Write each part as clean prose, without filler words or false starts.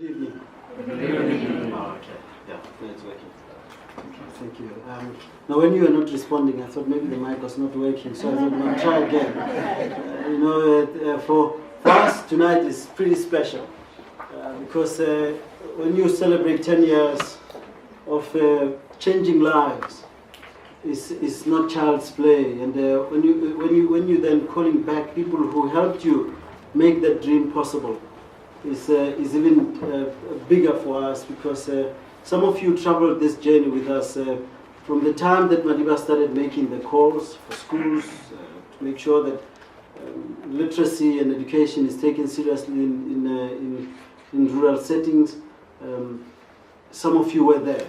Good evening. Good evening. Oh, okay. Yeah, it's working. Okay, thank you. Now, when you were not responding, I thought maybe the mic was not working, so I thought, no, try again. For us, tonight is pretty special because when you celebrate 10 years of changing lives, it's not child's play. And when you then calling back people who helped you make that dream possible, is even bigger for us because some of you traveled this journey with us from the time that Mandela started making the calls for schools to make sure that literacy and education is taken seriously in rural settings. Some of you were there,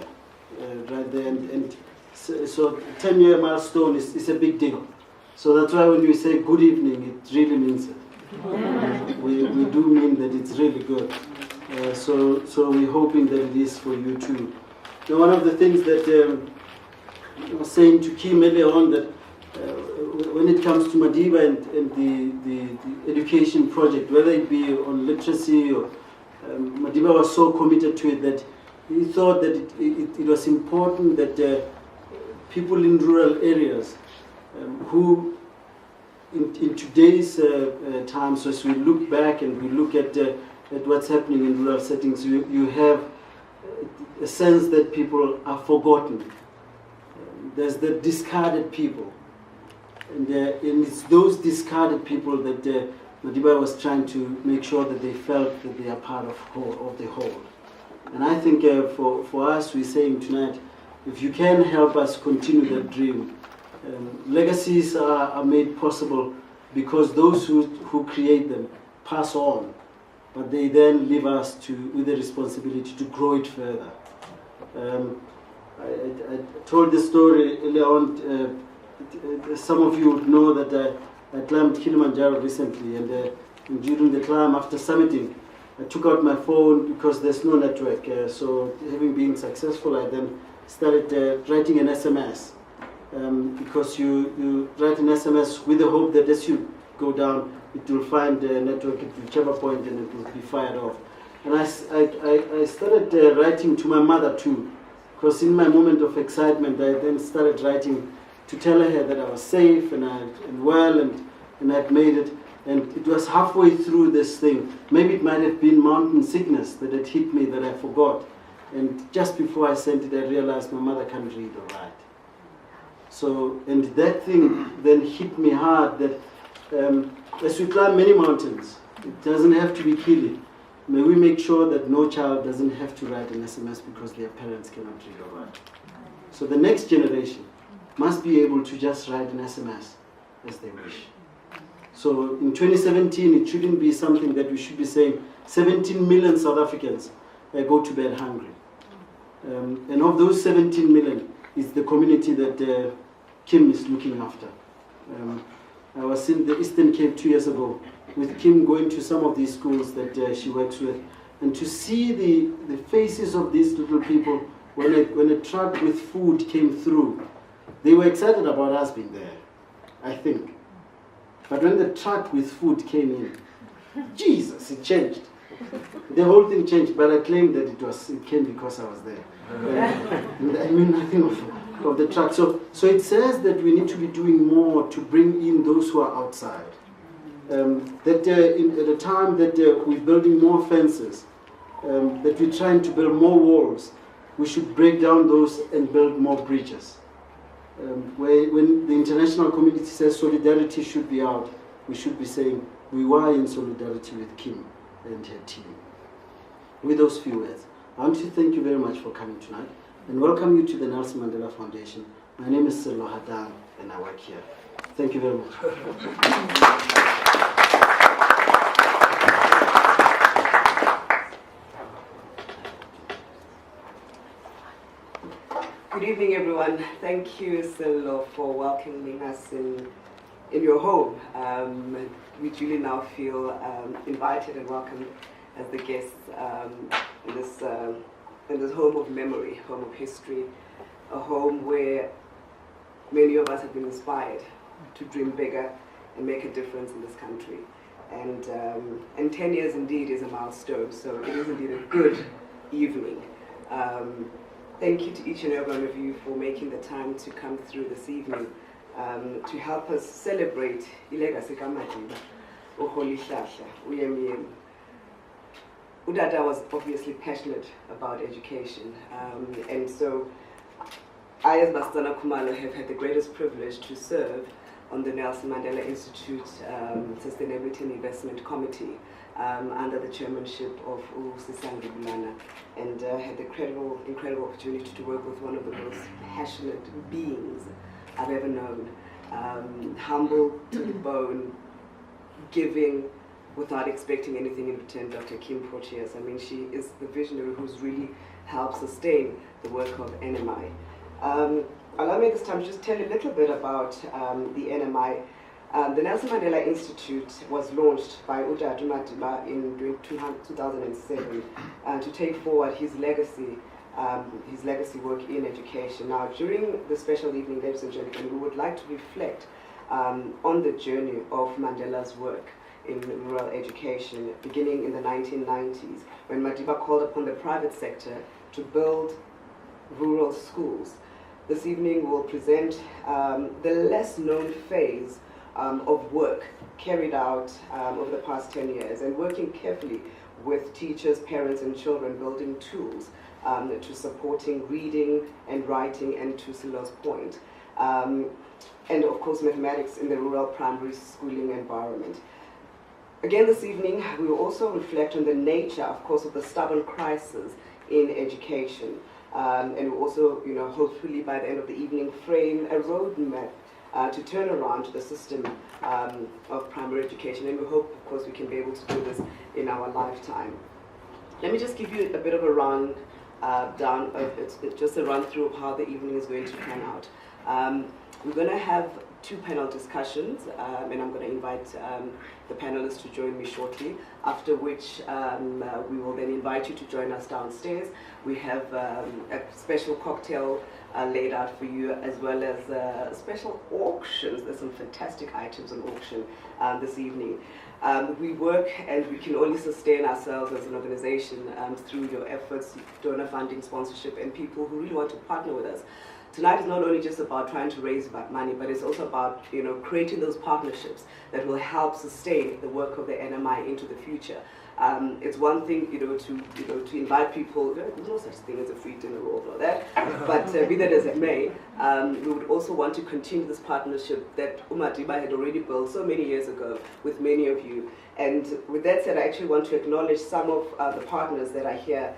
right there, and so 10-year milestone is a big deal. So that's why when we say good evening, it really means it. We do mean that it's really good. So we're hoping that it is for you too. Now, one of the things that I was saying to Kim earlier on, that when it comes to Madiba and the education project, whether it be on literacy or Madiba was so committed to it that he thought that it was important that people in rural areas who in today's time, so as we look back and we look at what's happening in rural settings, you have a sense that people are forgotten. There's the discarded people. And it's those discarded people that Madiba was trying to make sure that they felt that they are part of the whole. And I think for us, we're saying tonight, if you can help us continue that dream, legacies are made possible because those who create them pass on, but they then leave us with the responsibility to grow it further. I told this story earlier on. Some of you would know that I climbed Kilimanjaro recently, and during the climb, after summiting, I took out my phone because there's no network. So having been successful, I then started writing an SMS. Because you write an SMS with the hope that as you go down, it will find the network at whichever point and it will be fired off. And I started writing to my mother too, because in my moment of excitement, I then started writing to tell her that I was safe and well and I'd made it. And it was halfway through this thing. Maybe it might have been mountain sickness that had hit me that I forgot. And just before I sent it, I realized my mother can't read or write. So, and that thing then hit me hard that as we climb many mountains, it doesn't have to be Kili. May we make sure that no child doesn't have to write an SMS because their parents cannot read or write. So the next generation must be able to just write an SMS as they wish. So in 2017, it shouldn't be something that we should be saying 17 million South Africans go to bed hungry. And of those 17 million, is the community that Kim is looking after. I was in the Eastern Cape 2 years ago with Kim going to some of these schools that she works with, and to see the faces of these little people when a truck with food came through. They were excited about us being there, I think. But when the truck with food came in, Jesus, it changed. The whole thing changed, but I claimed that it came because I was there. I mean nothing of the truck. So it says that we need to be doing more to bring in those who are outside. At a time that we're building more fences, that we're trying to build more walls, we should break down those and build more bridges. When the international community says solidarity should be out, we should be saying we were in solidarity with Kim and her team. With those few words, I want to thank you very much for coming tonight and welcome you to the Nelson Mandela Foundation. My name is Sello Hadan and I work here. Thank you very much. Good evening, everyone. Thank you, Sello, for welcoming us in your home. We truly now feel invited and welcomed as the guests in this home of memory, home of history, a home where many of us have been inspired to dream bigger and make a difference in this country. and 10 years indeed is a milestone, so it is indeed a good evening. Thank you to each and every one of you for making the time to come through this evening to help us celebrate ilegacy kaMadiba, uHoli Hlahla, uYemyeni. Udada was obviously passionate about education, and so I, as Basetsana Kumalo, have had the greatest privilege to serve on the Nelson Mandela Institute Sustainability and Investment Committee under the chairmanship of Usisanga Bulana, and had the incredible opportunity to work with one of the most passionate beings I've ever known. Humble to the bone, giving without expecting anything in return, Dr. Kim Proteas. I mean, she is the visionary who's really helped sustain the work of NMI. Allow me this time to just tell you a little bit about the NMI. The Nelson Mandela Institute was launched by Udadu Madiba in 2007 to take forward his legacy work in education. Now, during the special evening, ladies and gentlemen, we would like to reflect on the journey of Mandela's work in rural education, beginning in the 1990s, when Madiba called upon the private sector to build rural schools. This evening we'll present the less known phase of work carried out over the past 10 years, and working carefully with teachers, parents and children, building tools to supporting reading and writing, and to Silo's point, and of course mathematics in the rural primary schooling environment. Again this evening we will also reflect on the nature, of course, of the stubborn crisis in education. And we'll also, hopefully by the end of the evening, frame a roadmap to turn around the system of primary education. And we hope, of course, we can be able to do this in our lifetime. Let me just give you a bit of a just a run through of how the evening is going to pan out. We're going to have two panel discussions, and I'm going to invite the panelists to join me shortly, after which we will then invite you to join us downstairs. We have a special cocktail laid out for you, as well as special auctions. There's some fantastic items on auction this evening. We work and we can only sustain ourselves as an organization through your efforts, donor funding, sponsorship, and people who really want to partner with us. Tonight is not only just about trying to raise money, but it's also about creating those partnerships that will help sustain the work of the NMI into the future. It's one thing to invite people. There's no such thing as a free dinner or all that, but be that as it may, we would also want to continue this partnership that Madiba had already built so many years ago with many of you. And with that said, I actually want to acknowledge some of the partners that are here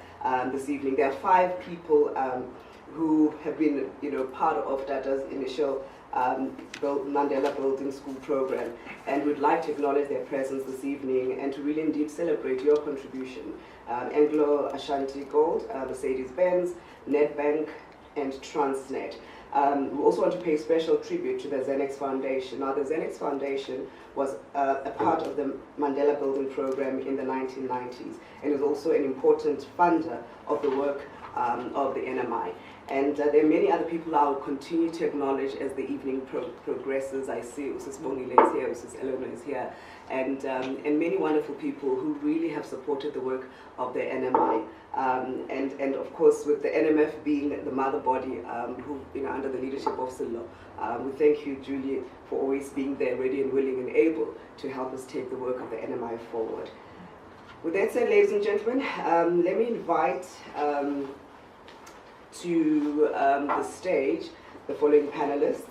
this evening. There are 5 people who have been, part of Dada's initial Mandela Building School program, and we'd like to acknowledge their presence this evening and to really indeed celebrate your contribution. Anglo Ashanti Gold, Mercedes-Benz, Nedbank, and Transnet. We also want to pay special tribute to the Xenex Foundation. Now, the Xenex Foundation was a part of the Mandela Building program in the 1990s, and is also an important funder of the work of the NMI. And there are many other people I will continue to acknowledge as the evening progresses. I see Usis Bongile is here, Usis Eleanor is here, and many wonderful people who really have supported the work of the NMI. And of course, with the NMF being the mother body, who under the leadership of Silo, we thank you, Julie, for always being there, ready and willing and able to help us take the work of the NMI forward. With that said, ladies and gentlemen, let me invite to the stage the following panelists.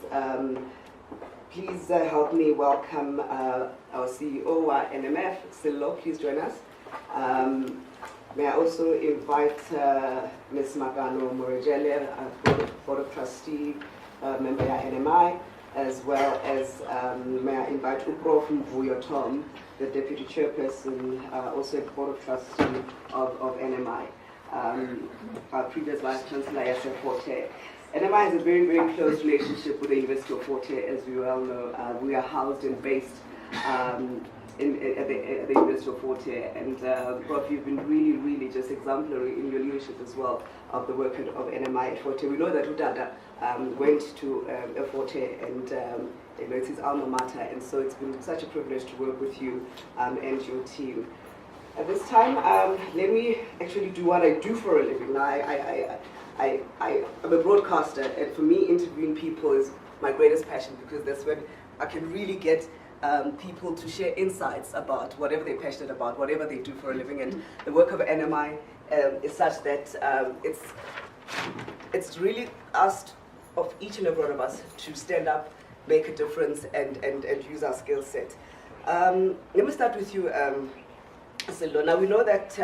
Please help me welcome our CEO, our NMF, Silo. Please join us. May I also invite Ms. Magano Morejele, Board of Trustee, member of NMI, as well as may I invite Uprof Mvuyo Tom, the Deputy Chairperson, also Board of Trustee of NMI. Our previous Vice Chancellor, Yasser Forte. NMI has a very, very close relationship with the University of Forte, as we well know. We are housed and based at the University of Forte, and Prof, you've been really, really just exemplary in your leadership as well of the work of NMI at Forte. We know that Udada went to Forte, and You know, it's his alma mater, and so it's been such a privilege to work with you and your team. At this time, let me actually do what I do for a living. Now, I'm a broadcaster, and for me, interviewing people is my greatest passion, because that's when I can really get people to share insights about whatever they're passionate about, whatever they do for a living. And the work of NMI is such that it's really asked of each and every one of us to stand up, make a difference, and use our skill set. Let me start with you, Sello. Now, we know that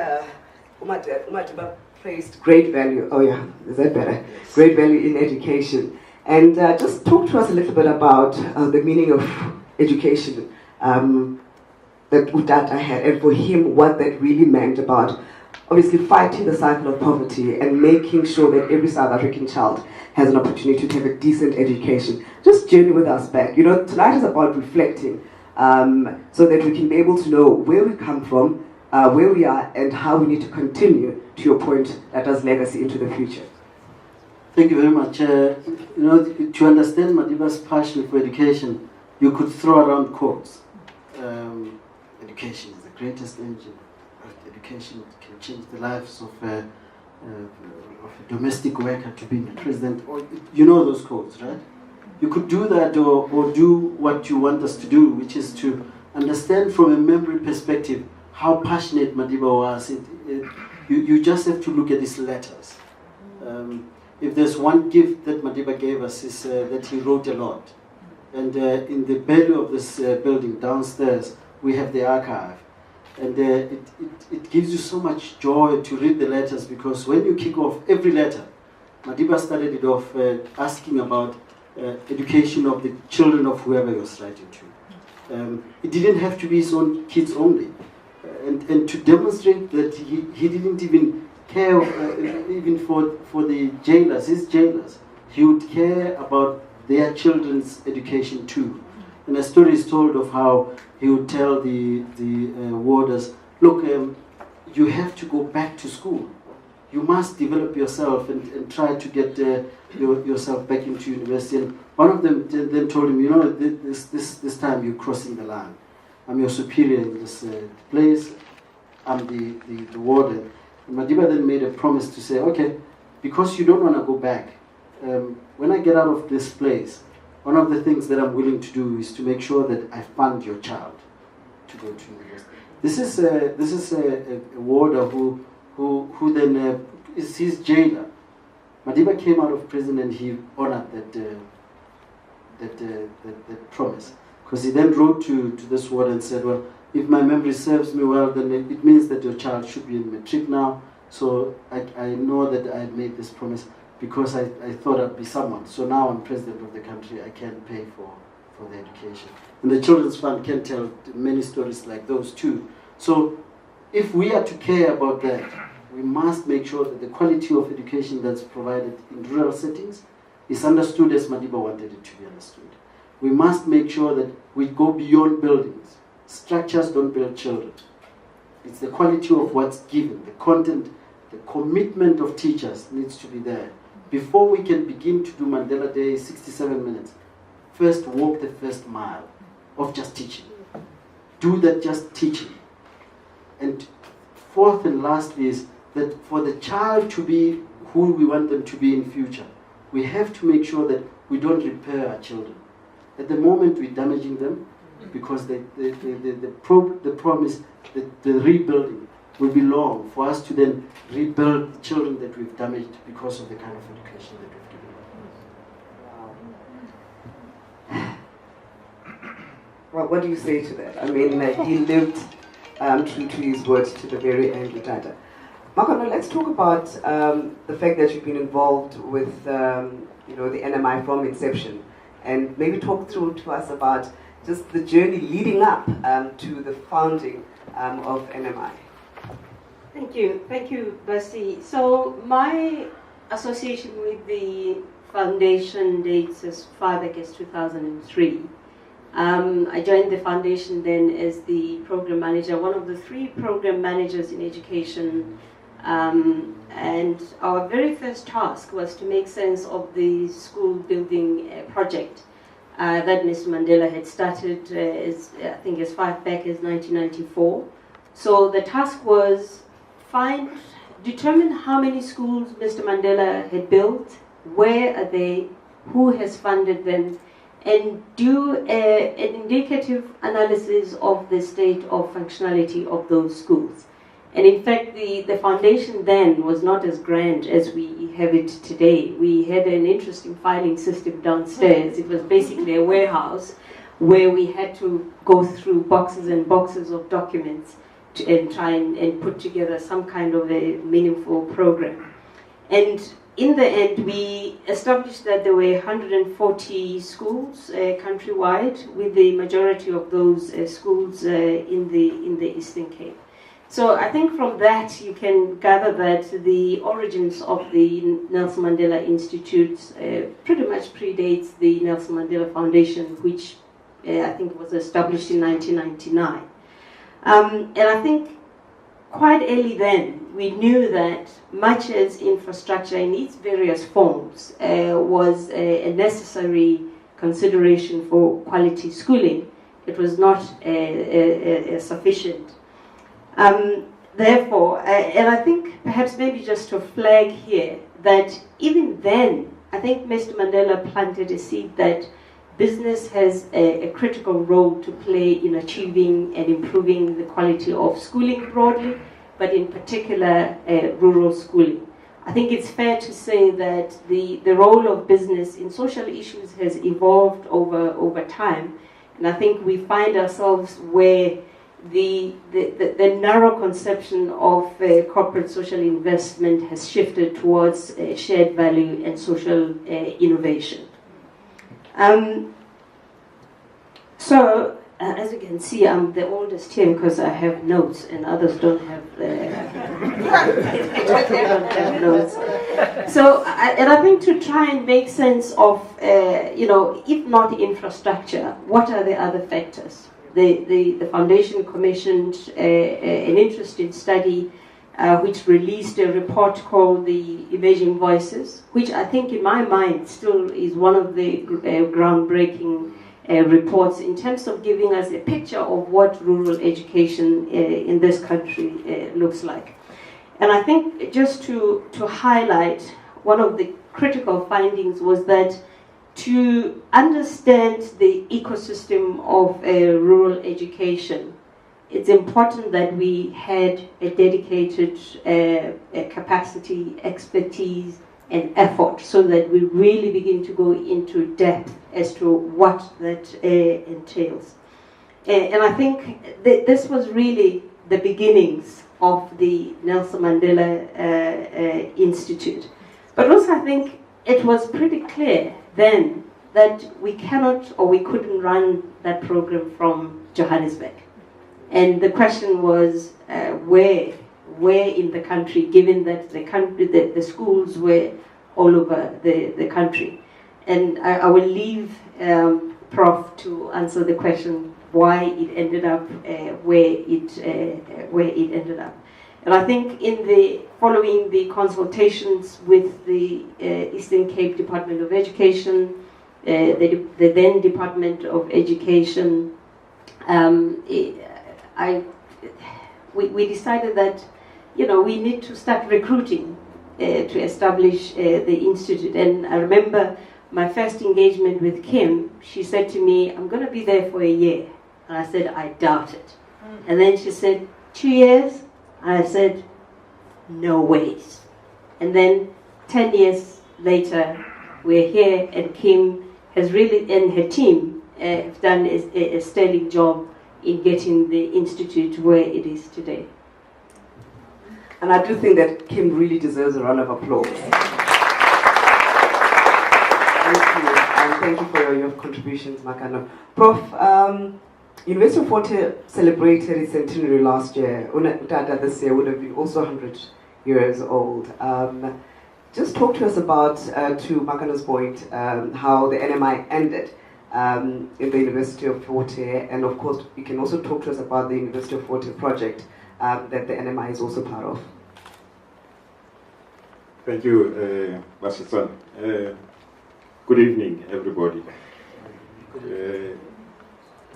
Umadiba placed great value, oh yeah, is that better? Yes. Great value in education. And just talk to us a little bit about the meaning of education that Udata had, and for him what that really meant about obviously fighting the cycle of poverty and making sure that every South African child has an opportunity to have a decent education. Just journey with us back. You know, tonight is about reflecting so that we can be able to know where we come from, where we are, and how we need to continue, to your point, that has legacy into the future. Thank you very much. You know, to understand Madiba's passion for education, you could throw around quotes. Education is the greatest engine. Education can change the lives of a domestic worker to being a president. Or, you know those quotes, right? You could do that or do what you want us to do, which is to understand from a memory perspective how passionate Madiba was. You just have to look at his letters. If there's one gift that Madiba gave us is that he wrote a lot. And in the belly of this building downstairs, we have the archive. And it gives you so much joy to read the letters, because when you kick off every letter, Madiba started it off asking about education of the children of whoever he was writing to. It didn't have to be his own kids only. And to demonstrate that he didn't even care even for the jailers, his jailers. He would care about their children's education too. And a story is told of how he would tell the warders, look, you have to go back to school. You must develop yourself and try to get yourself back into university. And one of them then told him, you know, this time you're crossing the line. I'm your superior in this place. I'm the warden. And Madiba then made a promise to say, okay, because you don't want to go back, when I get out of this place, one of the things that I'm willing to do is to make sure that I fund your child to go to university. This is a warder who then is his jailer. Madiba came out of prison and he honored that promise, because he then wrote to this warder and said, well, if my memory serves me well, then it means that your child should be in matric now. So I know that I made this promise because I thought I'd be someone. So now I'm president of the country, I can pay for the education. And the Children's Fund can tell many stories like those too. So if we are to care about that, we must make sure that the quality of education that's provided in rural settings is understood as Madiba wanted it to be understood. We must make sure that we go beyond buildings. Structures don't build children. It's the quality of what's given, the content, the commitment of teachers needs to be there. Before we can begin to do Mandela Day 67 minutes, first walk the first mile of just teaching. Do that just teaching. And fourth and lastly is that for the child to be who we want them to be in future, we have to make sure that we don't repair our children. At the moment we're damaging them because the promise that the rebuilding will be long for us to then rebuild the children that we've damaged because of the kind of education that we've given them. Well, what do you say to that? I mean, he lived true to his words to the very end, Utata. Makono, let's talk about the fact that you've been involved with the NMI from inception, and maybe talk through to us about just the journey leading up to the founding of NMI. Thank you, Basi. So my association with the foundation dates as far back as 2003. I joined the foundation then as the program manager, one of the 3 program managers in education, and our very first task was to make sense of the school building project. that Mr. Mandela had started, I think, as far back as 1994. So the task was determine how many schools Mr. Mandela had built, where are they, who has funded them, and do an indicative analysis of the state of functionality of those schools. And in fact, the foundation then was not as grand as we have it today. We had an interesting filing system downstairs. It was basically a warehouse where we had to go through boxes and boxes of documents and try and put together some kind of a meaningful program. And in the end, we established that there were 140 schools countrywide, with the majority of those schools in the Eastern Cape. So I think from that you can gather that the origins of the Nelson Mandela Institute pretty much predates the Nelson Mandela Foundation, which I think was established in 1999. And I think quite early then we knew that much as infrastructure in its various forms was a necessary consideration for quality schooling, it was not sufficient. Therefore, and I think perhaps maybe just to flag here that even then, I think Mr. Mandela planted a seed that business has a critical role to play in achieving and improving the quality of schooling broadly, but in particular rural schooling. I think it's fair to say that the role of business in social issues has evolved over time, and I think we find ourselves where the narrow conception of corporate social investment has shifted towards shared value and social innovation. So, as you can see, I'm the oldest here because I have notes and others don't have, don't have notes. So, and I think to try and make sense of, if not infrastructure, what are the other factors? The foundation commissioned an interesting study which released a report called the Emerging Voices, which I think in my mind still is one of the groundbreaking reports in terms of giving us a picture of what rural education in this country looks like. And I think just to highlight, one of the critical findings was that to understand the ecosystem of rural education, it's important that we had a dedicated capacity, expertise, and effort so that we really begin to go into depth as to what that entails. And I think this was really the beginnings of the Nelson Mandela Institute. But also I think it was pretty clear then that we cannot or we couldn't run that program from Johannesburg. And the question was where in the country, given that the schools were all over the country. And I will leave Prof to answer the question why it ended up where it ended up. And I think following the consultations with the Eastern Cape Department of Education, the then Department of Education, we decided that we need to start recruiting to establish the institute. And I remember my first engagement with Kim. She said to me, "I'm going to be there for a year," and I said, "I doubt it." And then she said, 2 years. I said, no ways. And then 10 years later, we're here, and Kim has really, and her team, have done a sterling job in getting the institute where it is today. And I do think that Kim really deserves a round of applause. Thank you, and thank you for your contributions, Makano. Prof, University of Fort Hare celebrated its centenary last year. Utata this year would have been also 100 years old. Just talk to us about, to Makano's point, how the NMI ended in the University of Fort Hare, and of course you can also talk to us about the University of Fort Hare project that the NMI is also part of. Thank you, Basetsana. Good evening, everybody.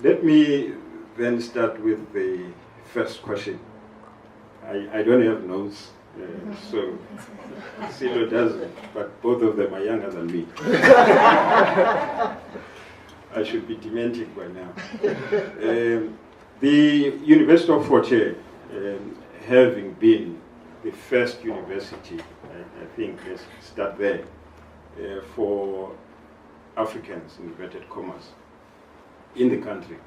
Let me then start with the first question. I don't have notes, so Silo doesn't, but both of them are younger than me. I should be demented by now. The University of Fort Hare, having been the first university, I think let's start there, for Africans, in inverted commas, in the country,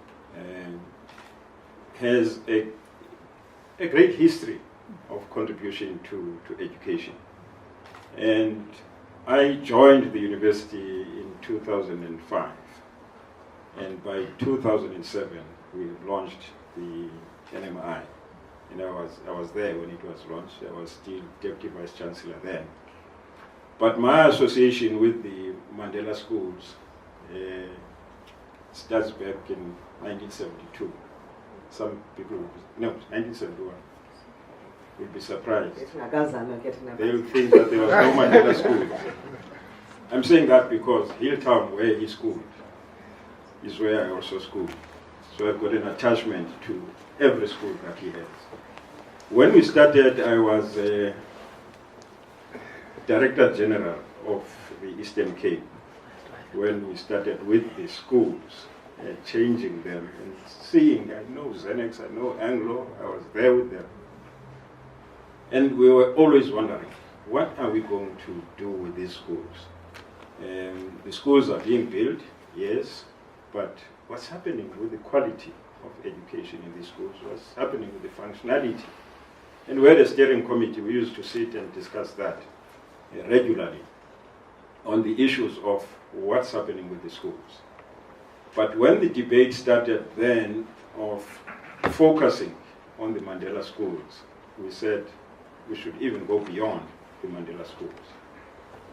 has a great history of contribution to education. And I joined the university in 2005. And by 2007, we launched the NMI. And I was there when it was launched. I was still Deputy Vice Chancellor then. But my association with the Mandela schools starts back in 1972. Some people, no, 1971, will be surprised. They will think that there was no Mandela school. I'm saying that because Hilltown, where he schooled, is where I also schooled. So I've got an attachment to every school that he has. When we started, I was Director General of the Eastern Cape. When we started with the schools, changing them and seeing, I know Xenex, I know Anglo, I was there with them. And we were always wondering, what are we going to do with these schools? The schools are being built, yes, but what's happening with the quality of education in these schools? What's happening with the functionality? And we had a steering committee, we used to sit and discuss that regularly on the issues of what's happening with the schools. But when the debate started then of focusing on the Mandela schools, we said we should even go beyond the Mandela schools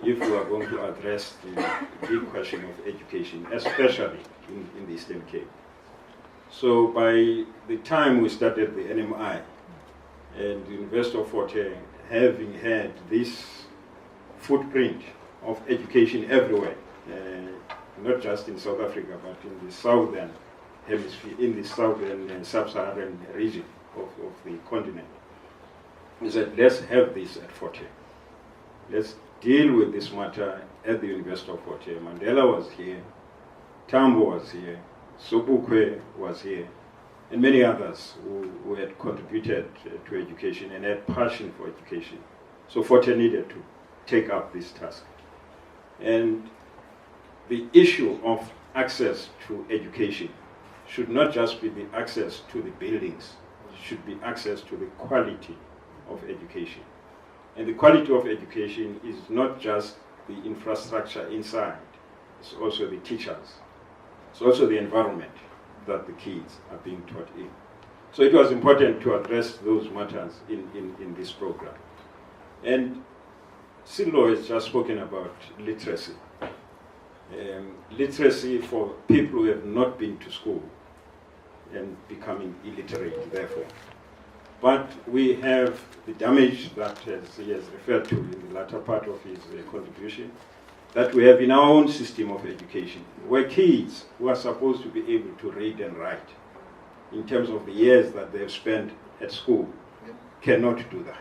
if we are going to address the big question of education, especially in the Eastern Cape. So by the time we started the NMI and the University of Fort Hare, having had this footprint of education everywhere, not just in South Africa, but in the southern hemisphere, in the southern sub-Saharan region of the continent, we said, let's have this at Fort Hare. Let's deal with this matter at the University of Fort Hare. Mandela was here, Tambo was here, Sobukwe was here, and many others who had contributed to education and had passion for education. So Fort Hare needed to take up this task. And the issue of access to education should not just be the access to the buildings, it should be access to the quality of education. And the quality of education is not just the infrastructure inside, it's also the teachers, it's also the environment that the kids are being taught in. So it was important to address those matters in this program. And Silo has just spoken about literacy. Literacy for people who have not been to school and becoming illiterate, therefore. But we have the damage that he has referred to in the latter part of his contribution, that we have in our own system of education, where kids who are supposed to be able to read and write in terms of the years that they have spent at school cannot do that.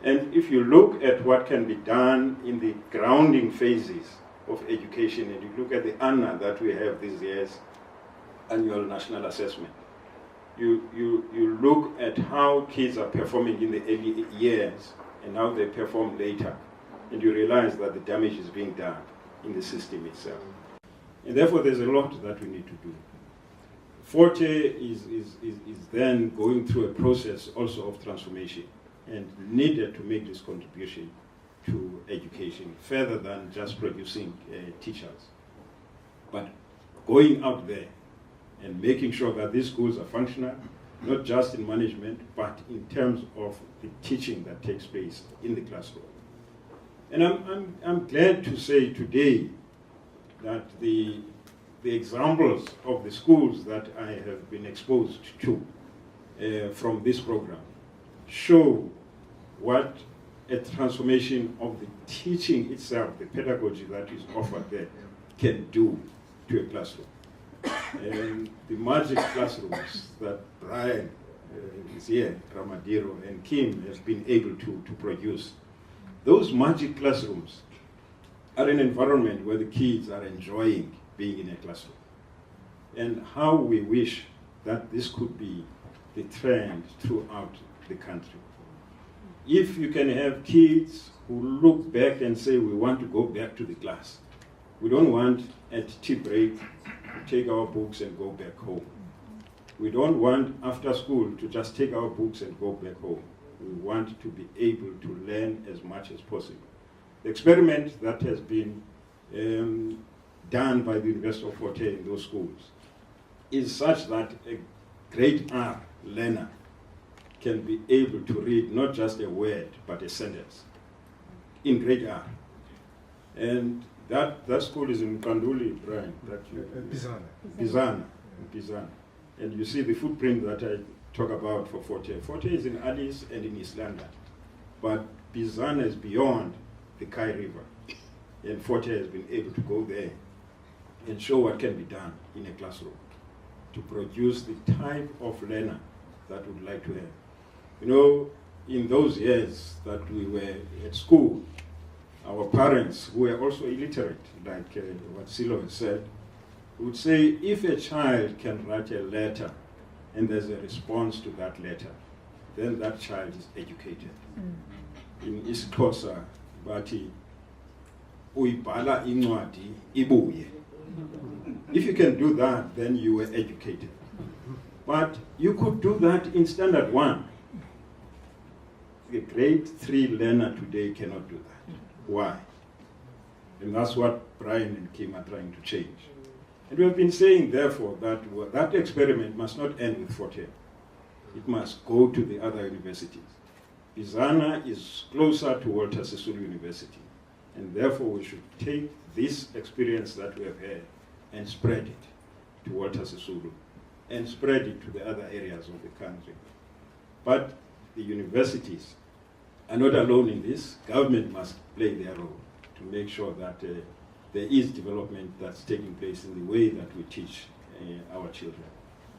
And if you look at what can be done in the grounding phases of education, and you look at the ANA that we have these years, Annual National Assessment, you look at how kids are performing in the early years and how they perform later, and you realize that the damage is being done in the system itself. And therefore there's a lot that we need to do. Fort Hare is then going through a process also of transformation and needed to make this contribution to education further than just producing teachers, but going out there and making sure that these schools are functional, not just in management, but in terms of the teaching that takes place in the classroom. And I'm glad to say today that the examples of the schools that I have been exposed to from this program show what a transformation of the teaching itself, the pedagogy that is offered there, can do to a classroom. And the magic classrooms that Brian is here, Ramadiro, and Kim has been able to produce, those magic classrooms are an environment where the kids are enjoying being in a classroom. And how we wish that this could be the trend throughout the country. If you can have kids who look back and say, we want to go back to the class. We don't want at tea break to take our books and go back home. We don't want after school to just take our books and go back home. We want to be able to learn as much as possible. The experiment that has been done by the University of Fort Hare in those schools is such that a grade R learner can be able to read not just a word, but a sentence in grade R. And that school is in Kanduli, Brian. Bizana. And you see the footprint that I talk about for Fort Hare. Fort Hare is in Addis and in East London. But Bizana is beyond the Kai River. And Fort Hare has been able to go there and show what can be done in a classroom to produce the type of learner that we would like to have. You know, in those years that we were at school, our parents, who were also illiterate, like what Silo has said, would say, if a child can write a letter and there's a response to that letter, then that child is educated. In isiXhosa, bathi uyibhala incwadi ibuye. If you can do that, then you were educated. But you could do that in standard 1. A grade 3 learner today cannot do that. Why? And that's what Brian and Kim are trying to change. And we have been saying, therefore, that that experiment must not end with Fort Hare. It must go to the other universities. Bizana is closer to Walter Sisulu University. And therefore, we should take this experience that we have had and spread it to Walter Sisulu and spread it to the other areas of the country. But the universities are not alone in this. Government must play their role to make sure that there is development that's taking place in the way that we teach our children.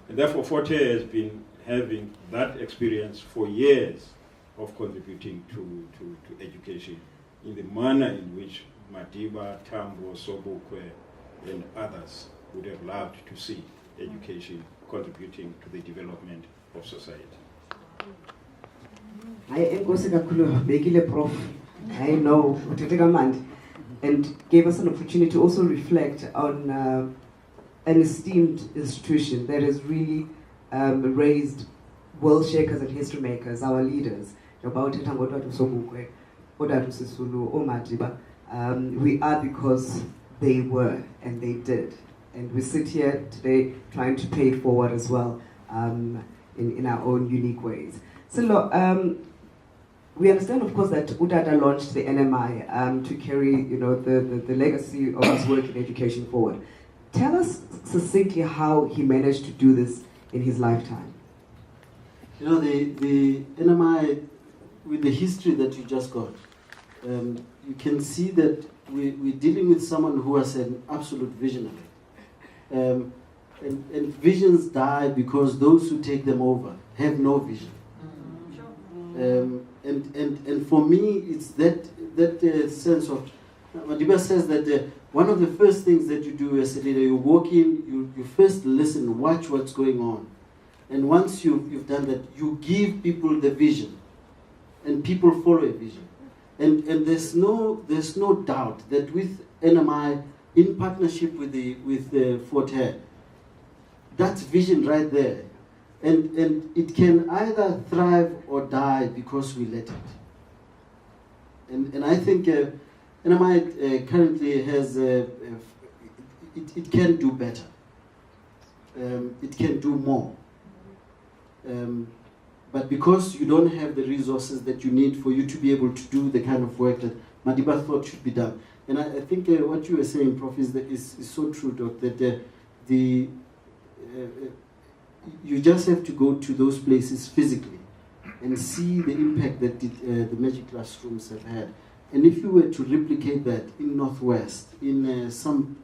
And therefore, Fort Hare has been having that experience for years of contributing to education in the manner in which Madiba, Tambo, Sobukwe, and others would have loved to see education contributing to the development of society. Prof. I know, and gave us an opportunity to also reflect on an esteemed institution that has really raised world shakers and history makers, our leaders. We are because they were and they did. And we sit here today trying to pay it forward as well in our own unique ways. So we understand, of course, that Udada launched the NMI to carry, the legacy of his work in education forward. Tell us succinctly how he managed to do this in his lifetime. You know, the NMI, with the history that you just got, you can see that we're dealing with someone who was an absolute visionary. And visions die because those who take them over have no vision. And for me, it's that sense of, Madiba says that one of the first things that you do as a leader, you walk in, you first listen, watch what's going on. And once you've done that, you give people the vision. And people follow a vision. And there's no doubt that with NMI, in partnership with Fort Hare, that's vision right there. And it can either thrive or die because we let it. And I think NMI currently has, it can do better. It can do more. But because you don't have the resources that you need for you to be able to do the kind of work that Madiba thought should be done. And I think what you were saying, Prof, is so true, Doc, that you just have to go to those places physically and see the impact that the magic classrooms have had. And if you were to replicate that in Northwest, in some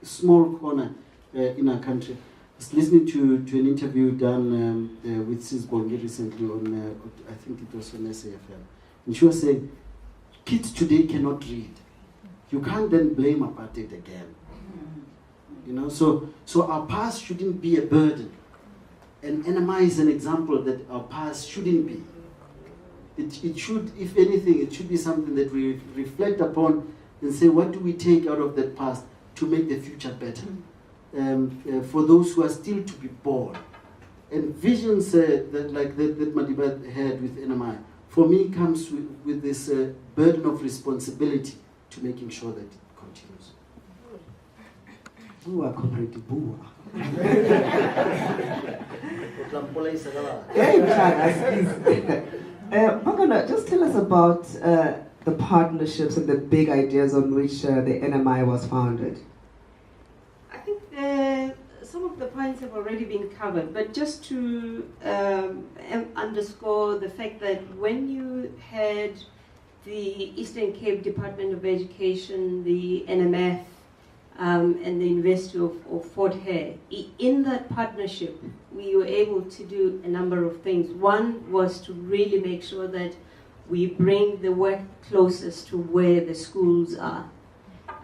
small corner in our country. I was listening to an interview done with Sis Bongi recently on, I think it was on SAFM. And she was saying, kids today cannot read. You can't then blame apartheid again. You know, so our past shouldn't be a burden. And NMI is an example that our past shouldn't be. It should, if anything, it should be something that we reflect upon and say, what do we take out of that past to make the future better? For those who are still to be born. And visions that Madiba had with NMI, for me, comes with this burden of responsibility to making sure that it continues. Bua, comrade, bua. Magana, just tell us about the partnerships and the big ideas on which the NMI was founded. I think some of the points have already been covered, but just to underscore the fact that when you had the Eastern Cape Department of Education, the NMF, and the University of Fort Hare, in that partnership, we were able to do a number of things. One was to really make sure that we bring the work closest to where the schools are.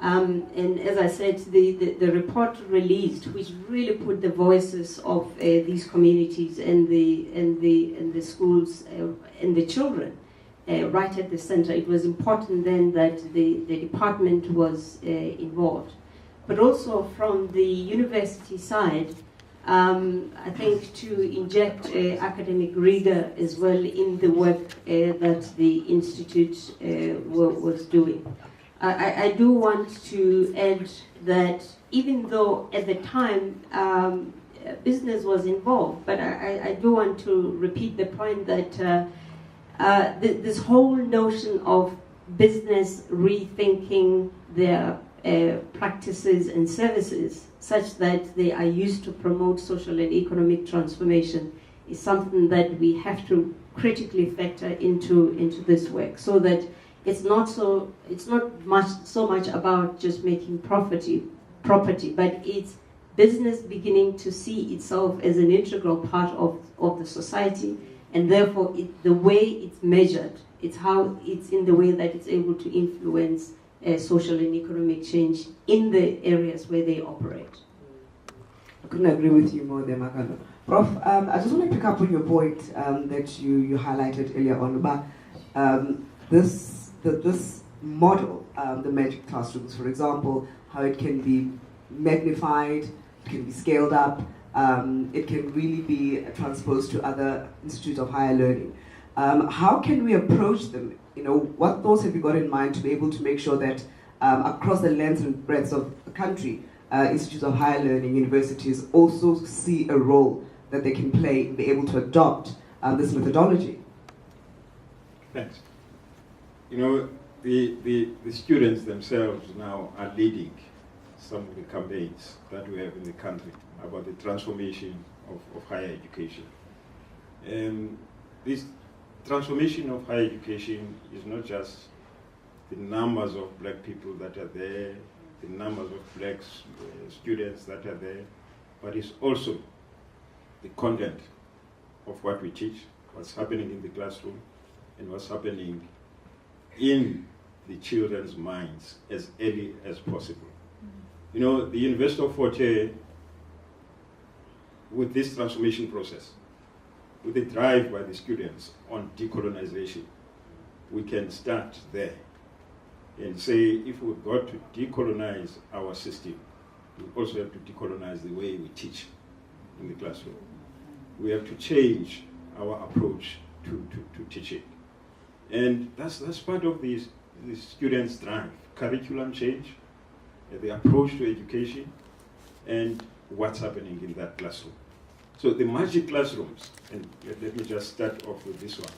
And as I said, the report released, which really put the voices of these communities and the schools and the children right at the center. It was important then that the department was involved. But also from the university side, I think to inject academic rigor as well in the work that the Institute was doing. I do want to add that even though at the time business was involved, but I do want to repeat the point that this whole notion of business rethinking their practices and services such that they are used to promote social and economic transformation is something that we have to critically factor into this work, so that it's not so much about just making property, but it's business beginning to see itself as an integral part of the society, and therefore the way it's measured, it's how it's in the way that it's able to influence social and economic change in the areas where they operate. I couldn't agree with you more there, Makano. Prof, I just want to pick up on your point that you highlighted earlier on about this model, the magic classrooms, for example, how it can be magnified, it can be scaled up, it can really be transposed to other institutes of higher learning. How can we approach them? You know, what thoughts have you got in mind to be able to make sure that across the length and breadth of the country, institutes of higher learning, universities also see a role that they can play and be able to adopt this methodology? Thanks. You know, the students themselves now are leading some of the campaigns that we have in the country about the transformation of higher education. This transformation of higher education is not just the numbers of black people that are there, the numbers of black students that are there, but it's also the content of what we teach, what's happening in the classroom, and what's happening in the children's minds as early as possible. You know, the University of Fort Hare, with this transformation process, with the drive by the students on decolonization, we can start there and say, if we've got to decolonize our system, we also have to decolonize the way we teach in the classroom. We have to change our approach to teaching. And that's part of the students' drive, curriculum change, the approach to education, and what's happening in that classroom. So the magic classrooms, and let me just start off with this one.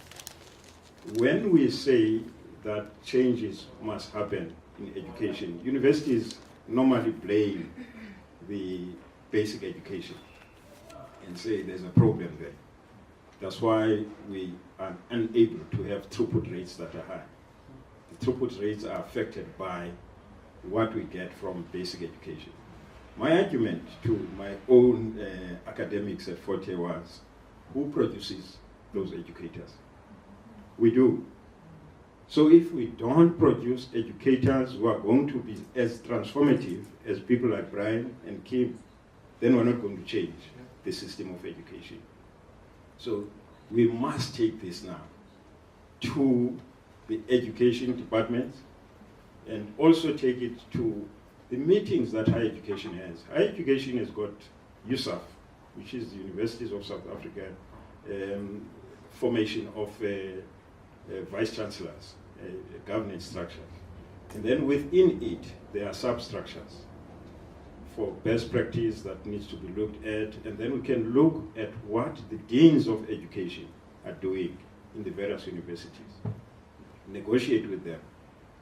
When we say that changes must happen in education, universities normally blame the basic education and say there's a problem there. That's why we are unable to have throughput rates that are high. The throughput rates are affected by what we get from basic education. My argument to my own academics at Fort Hare was, who produces those educators? We do. So if we don't produce educators who are going to be as transformative as people like Brian and Kim, then we're not going to change the system of education. So we must take this now to the education departments and also take it to the meetings that higher education has. Higher education has got USAF, which is the Universities of South Africa, formation of vice chancellors, governance structures. And then within it, there are substructures for best practice that needs to be looked at. And then we can look at what the deans of education are doing in the various universities. Negotiate with them,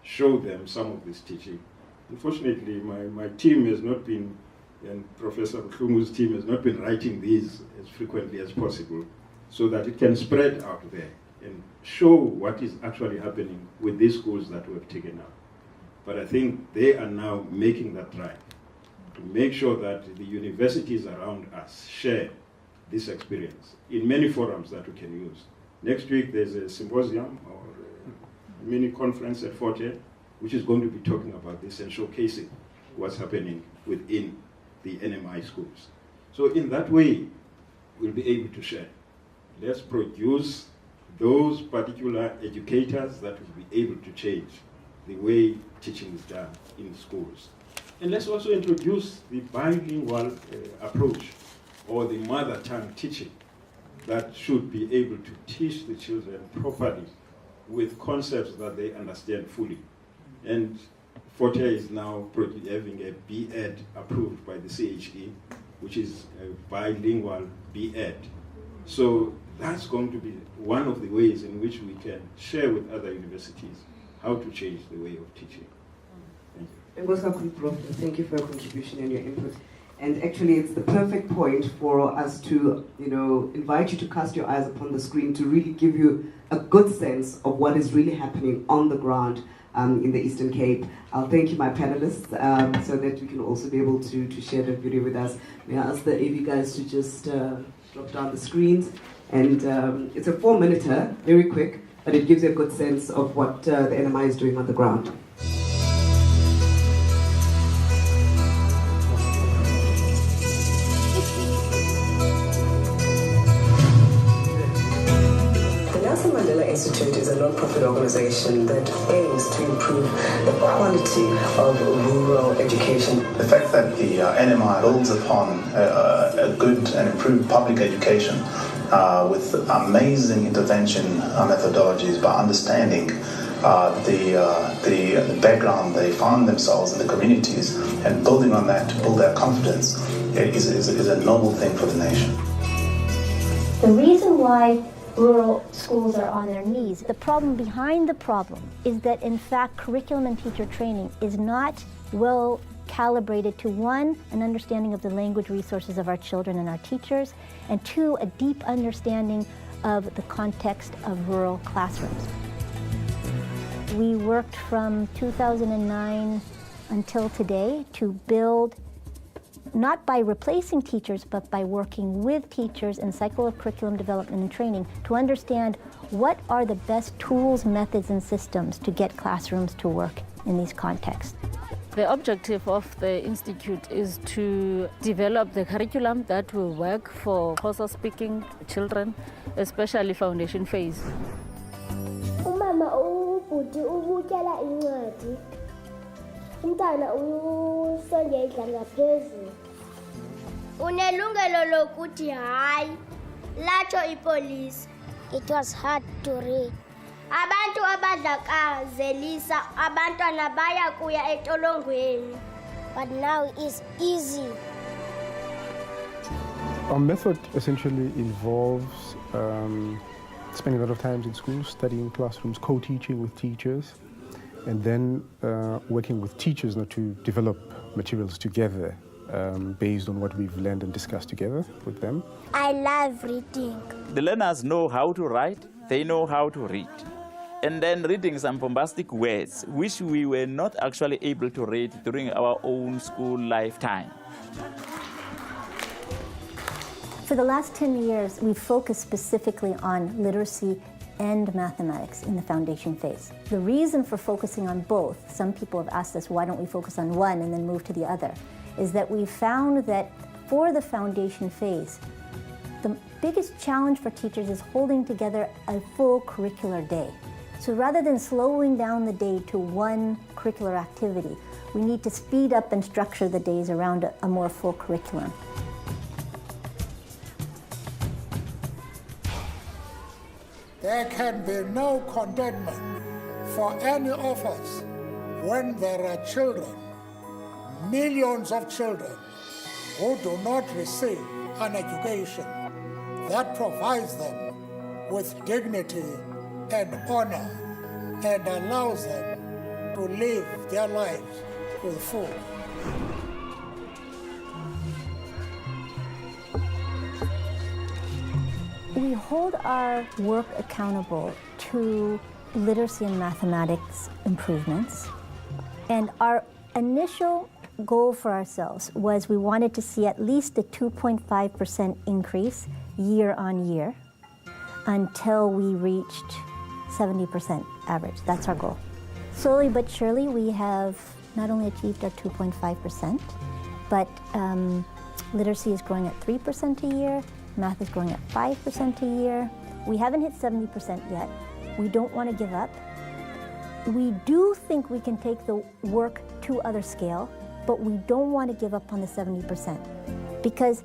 show them some of this teaching. Unfortunately, my team has not been, and Professor Mhlungu's team has not been writing these as frequently as possible so that it can spread out there and show what is actually happening with these schools that we have taken up. But I think they are now making that try to make sure that the universities around us share this experience in many forums that we can use. Next week there's a symposium or a mini conference at Fort Hare, which is going to be talking about this and showcasing what's happening within the NMI schools. So in that way, we'll be able to share. Let's produce those particular educators that will be able to change the way teaching is done in schools. And let's also introduce the bilingual approach, or the mother tongue teaching, that should be able to teach the children properly with concepts that they understand fully. And Fort Hare is now having a B.Ed approved by the CHE, which is a bilingual B.Ed. So that's going to be one of the ways in which we can share with other universities how to change the way of teaching. Thank you for your contribution and your input. And actually, it's the perfect point for us to, invite you to cast your eyes upon the screen to really give you a good sense of what is really happening on the ground in the Eastern Cape. I'll thank you, my panelists, so that we can also be able to share that video with us. May I ask the AV guys to just drop down the screens? And it's a 4-minute, very quick, but it gives you a good sense of what the NMI is doing on the ground. Institute is a non-profit organization that aims to improve the quality of rural education. The fact that the NMI builds upon a good and improved public education with amazing intervention methodologies by understanding the background they find themselves in the communities and building on that to build their confidence is a noble thing for the nation. The reason why rural schools are on their knees. The problem behind the problem is that, in fact, curriculum and teacher training is not well calibrated to, one, an understanding of the language resources of our children and our teachers, and two, a deep understanding of the context of rural classrooms. We worked from 2009 until today to build, not by replacing teachers, but by working with teachers in psycho-curriculum development and training to understand what are the best tools, methods, and systems to get classrooms to work in these contexts. The objective of the Institute is to develop the curriculum that will work for Xhosa-speaking children, especially foundation phase. Umama ubhuti ubutyela incwadi. Umntana usongedla ngaphezulu. Unelungelo lokuthi hayi latsho ipolisi. It was hard to read. Abantu abadlakazelisa abantwana baya kuya etolongweni. But now it's easy. Our method essentially involves spending a lot of time in schools, studying classrooms, co-teaching with teachers, and then working with teachers to develop materials together based on what we've learned and discussed together with them. I love reading. The learners know how to write, they know how to read. and then reading some bombastic words which we were not actually able to read during our own school lifetime. For the last 10 years, we've focused specifically on literacy and mathematics in the foundation phase. The reason for focusing on both, some people have asked us why don't we focus on one and then move to the other, is that we found that for the foundation phase, the biggest challenge for teachers is holding together a full curricular day. So rather than slowing down the day to one curricular activity, we need to speed up and structure the days around a more full curriculum. There can be no contentment for any of us when there are children, millions of children, who do not receive an education that provides them with dignity and honor and allows them to live their lives with full. We hold our work accountable to literacy and mathematics improvements. And our initial goal for ourselves was we wanted to see at least a 2.5% increase year on year until we reached 70% average. That's our goal. Slowly but surely, we have not only achieved our 2.5%, but literacy is growing at 3% a year, math is growing at 5% a year. We haven't hit 70% yet. We don't want to give up. We do think we can take the work to other scale, but we don't want to give up on the 70%. Because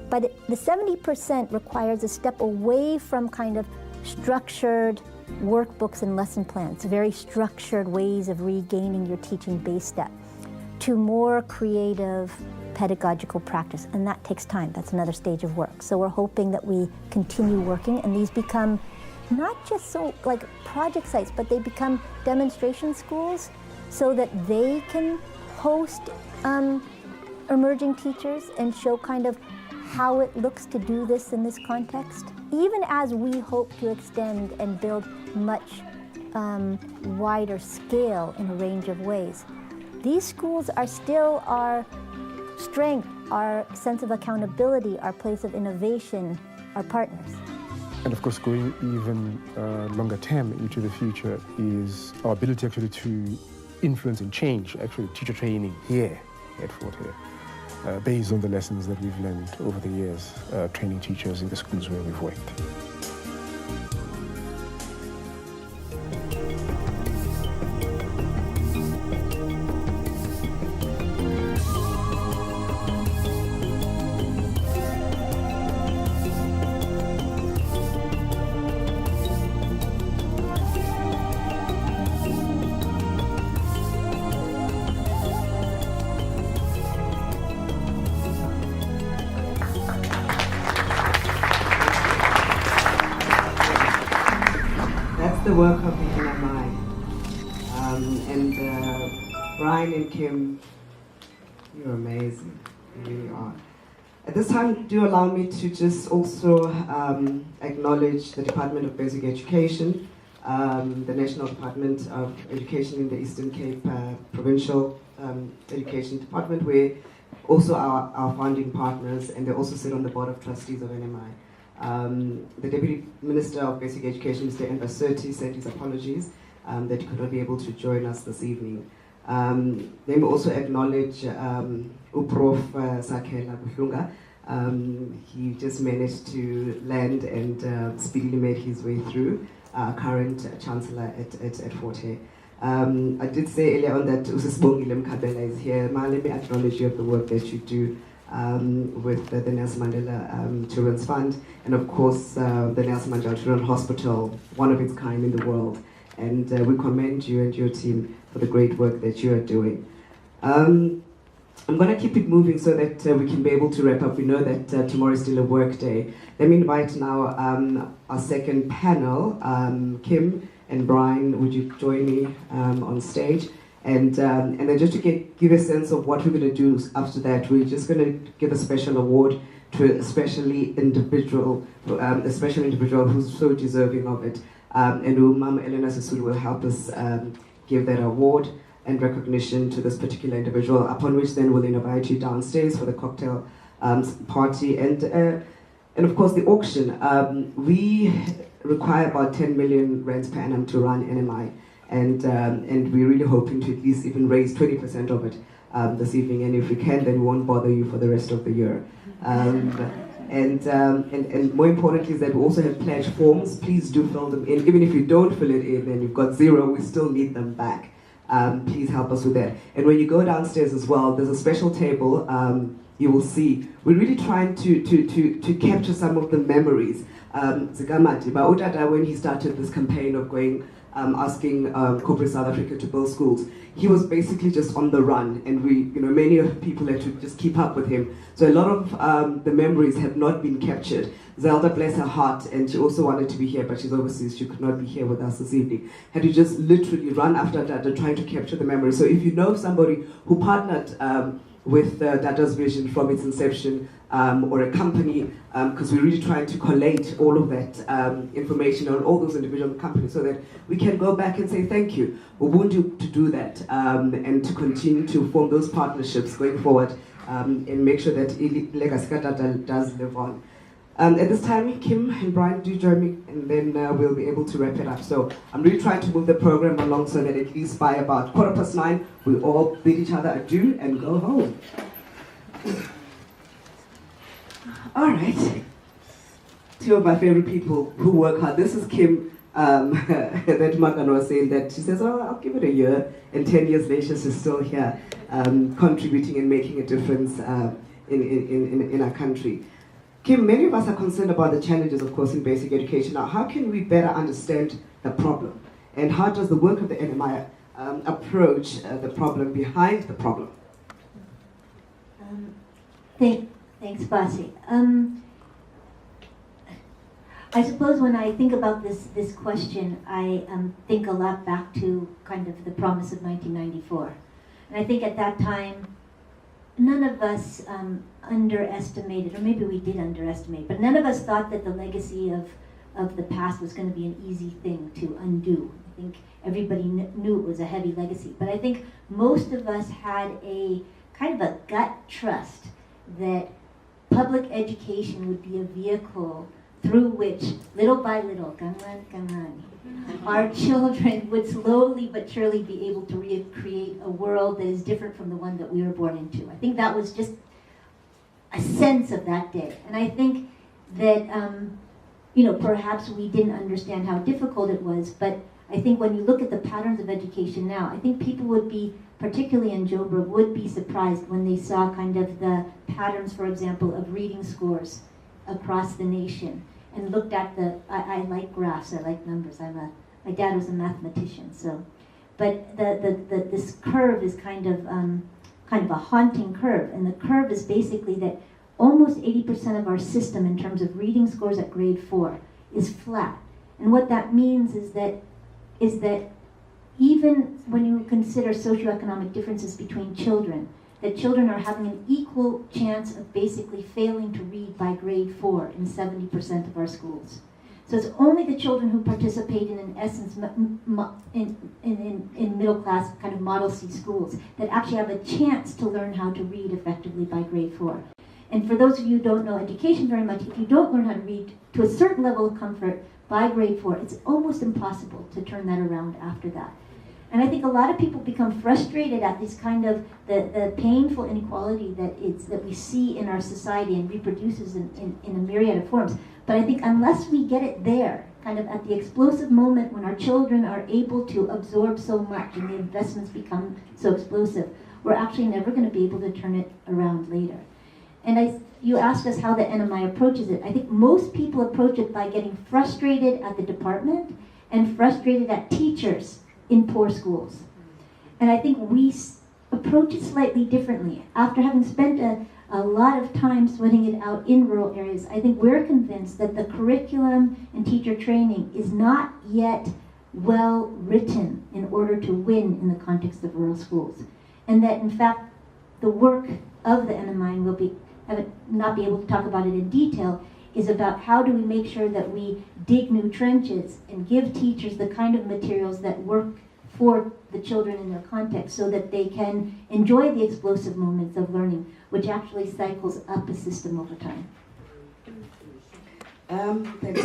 the 70% requires a step away from kind of structured workbooks and lesson plans, very structured ways of regaining your teaching base step, to more creative pedagogical practice, and that takes time. That's another stage of work. So we're hoping that we continue working and these become not just so like project sites, but they become demonstration schools so that they can host emerging teachers and show kind of how it looks to do this in this context. Even as we hope to extend and build much wider scale in a range of ways, these schools are still our strength, our sense of accountability, our place of innovation, our partners. And of course, going even longer term into the future is our ability actually to influence and change actually teacher training here at Fort Hare, based on the lessons that we've learned over the years, training teachers in the schools where we've worked. The work of the NMI. Brian and Kim, you're amazing, you really are. At this time, do allow me to just also acknowledge the Department of Basic Education, the National Department of Education in the Eastern Cape Provincial Education Department, where also our founding partners, and they also sit on the Board of Trustees of NMI. The Deputy Minister of Basic Education, Mr. Basetsana, sent his apologies that he could not be able to join us this evening. Let me also acknowledge Prof. Sakela Buhlunga. He just managed to land and speedily made his way through, current Chancellor at Fort Hare. I did say earlier on that Usisibongile Mkhabela is here. Let me acknowledge you of the work that you do with the Nelson Mandela Children's Fund, and of course the Nelson Mandela Children's Hospital, one of its kind in the world. And we commend you and your team for the great work that you are doing. I'm going to keep it moving so that we can be able to wrap up. We know that tomorrow is still a work day. Let me invite now our second panel. Kim and Brian, would you join me on stage? And then just to give a sense of what we're going to do after that, we're just going to give a special award to a special individual who's so deserving of it. And Mama Elena Sisulu will help us give that award and recognition to this particular individual, upon which then we'll invite you downstairs for the cocktail party and of course the auction. We require about 10 million rands per annum to run NMI, and we're really hoping to at least even raise 20% of it this evening, and if we can, then we won't bother you for the rest of the year. And more importantly is that we also have pledge forms. Please do fill them in. Even if you don't fill it in and you've got zero, we still need them back. Please help us with that. And when you go downstairs as well, there's a special table. You will see we're really trying to capture some of the memories. Zigamati, Bautata, when he started this campaign of going asking corporate South Africa to build schools, he was basically just on the run, and many of people had to just keep up with him. So a lot of the memories have not been captured. Zelda, bless her heart, and she also wanted to be here, but she's overseas. She could not be here with us this evening. Had to just literally run after Dada, trying to capture the memories. So if you know somebody who partnered with Dada's vision from its inception, or a company, because we're really trying to collate all of that information on all those individual companies so that we can go back and say thank you. We want you to do that and to continue to form those partnerships going forward and make sure that Legacy Dada does live on. At this time, Kim and Brian, do join me, and then we'll be able to wrap it up. So I'm really trying to move the program along so that at least by about 9:15, we all bid each other adieu and go home. All right. Two of my favorite people who work hard. This is Kim, that Makan was saying that she says, oh, I'll give it a year, and 10 years later she's still here, contributing and making a difference in our country. Kim, many of us are concerned about the challenges, of course, in basic education. Now, how can we better understand the problem? And how does the work of the NMI approach the problem behind the problem? Thanks, Basi. I suppose when I think about this question, I think a lot back to kind of the promise of 1994. And I think at that time, none of us underestimated, or maybe we did underestimate, but none of us thought that the legacy of the past was going to be an easy thing to undo. I think everybody knew it was a heavy legacy, but I think most of us had a kind of a gut trust that public education would be a vehicle through which, little by little, our children would slowly but surely be able to recreate a world that is different from the one that we were born into. I think that was just a sense of that day. And I think that, perhaps we didn't understand how difficult it was, but I think when you look at the patterns of education now, I think people would be, particularly in Joburg, would be surprised when they saw kind of the patterns, for example, of reading scores across the nation, and looked at I like graphs, I like numbers. My dad was a mathematician, so, but this curve is kind of a haunting curve, and the curve is basically that almost 80% of our system in terms of reading scores at grade 4 is flat, and what that means is that even when you consider socioeconomic differences between children, that children are having an equal chance of basically failing to read by grade 4 in 70% of our schools. So it's only the children who participate in essence, in middle class kind of Model C schools that actually have a chance to learn how to read effectively by grade 4. And for those of you who don't know education very much, if you don't learn how to read to a certain level of comfort by grade 4, it's almost impossible to turn that around after that. And I think a lot of people become frustrated at this kind of the painful inequality that we see in our society and reproduces in a myriad of forms. But I think unless we get it there, kind of at the explosive moment when our children are able to absorb so much and the investments become so explosive, we're actually never going to be able to turn it around later. And you asked us how the NMI approaches it. I think most people approach it by getting frustrated at the department and frustrated at teachers in poor schools. And I think we approach it slightly differently. After having spent a lot of time sweating it out in rural areas, I think we're convinced that the curriculum and teacher training is not yet well written in order to win in the context of rural schools. And that in fact, the work of the NMI, and we'll not be able to talk about it in detail, is about how do we make sure that we dig new trenches and give teachers the kind of materials that work for the children in their context so that they can enjoy the explosive moments of learning, which actually cycles up a system over time. Thanks.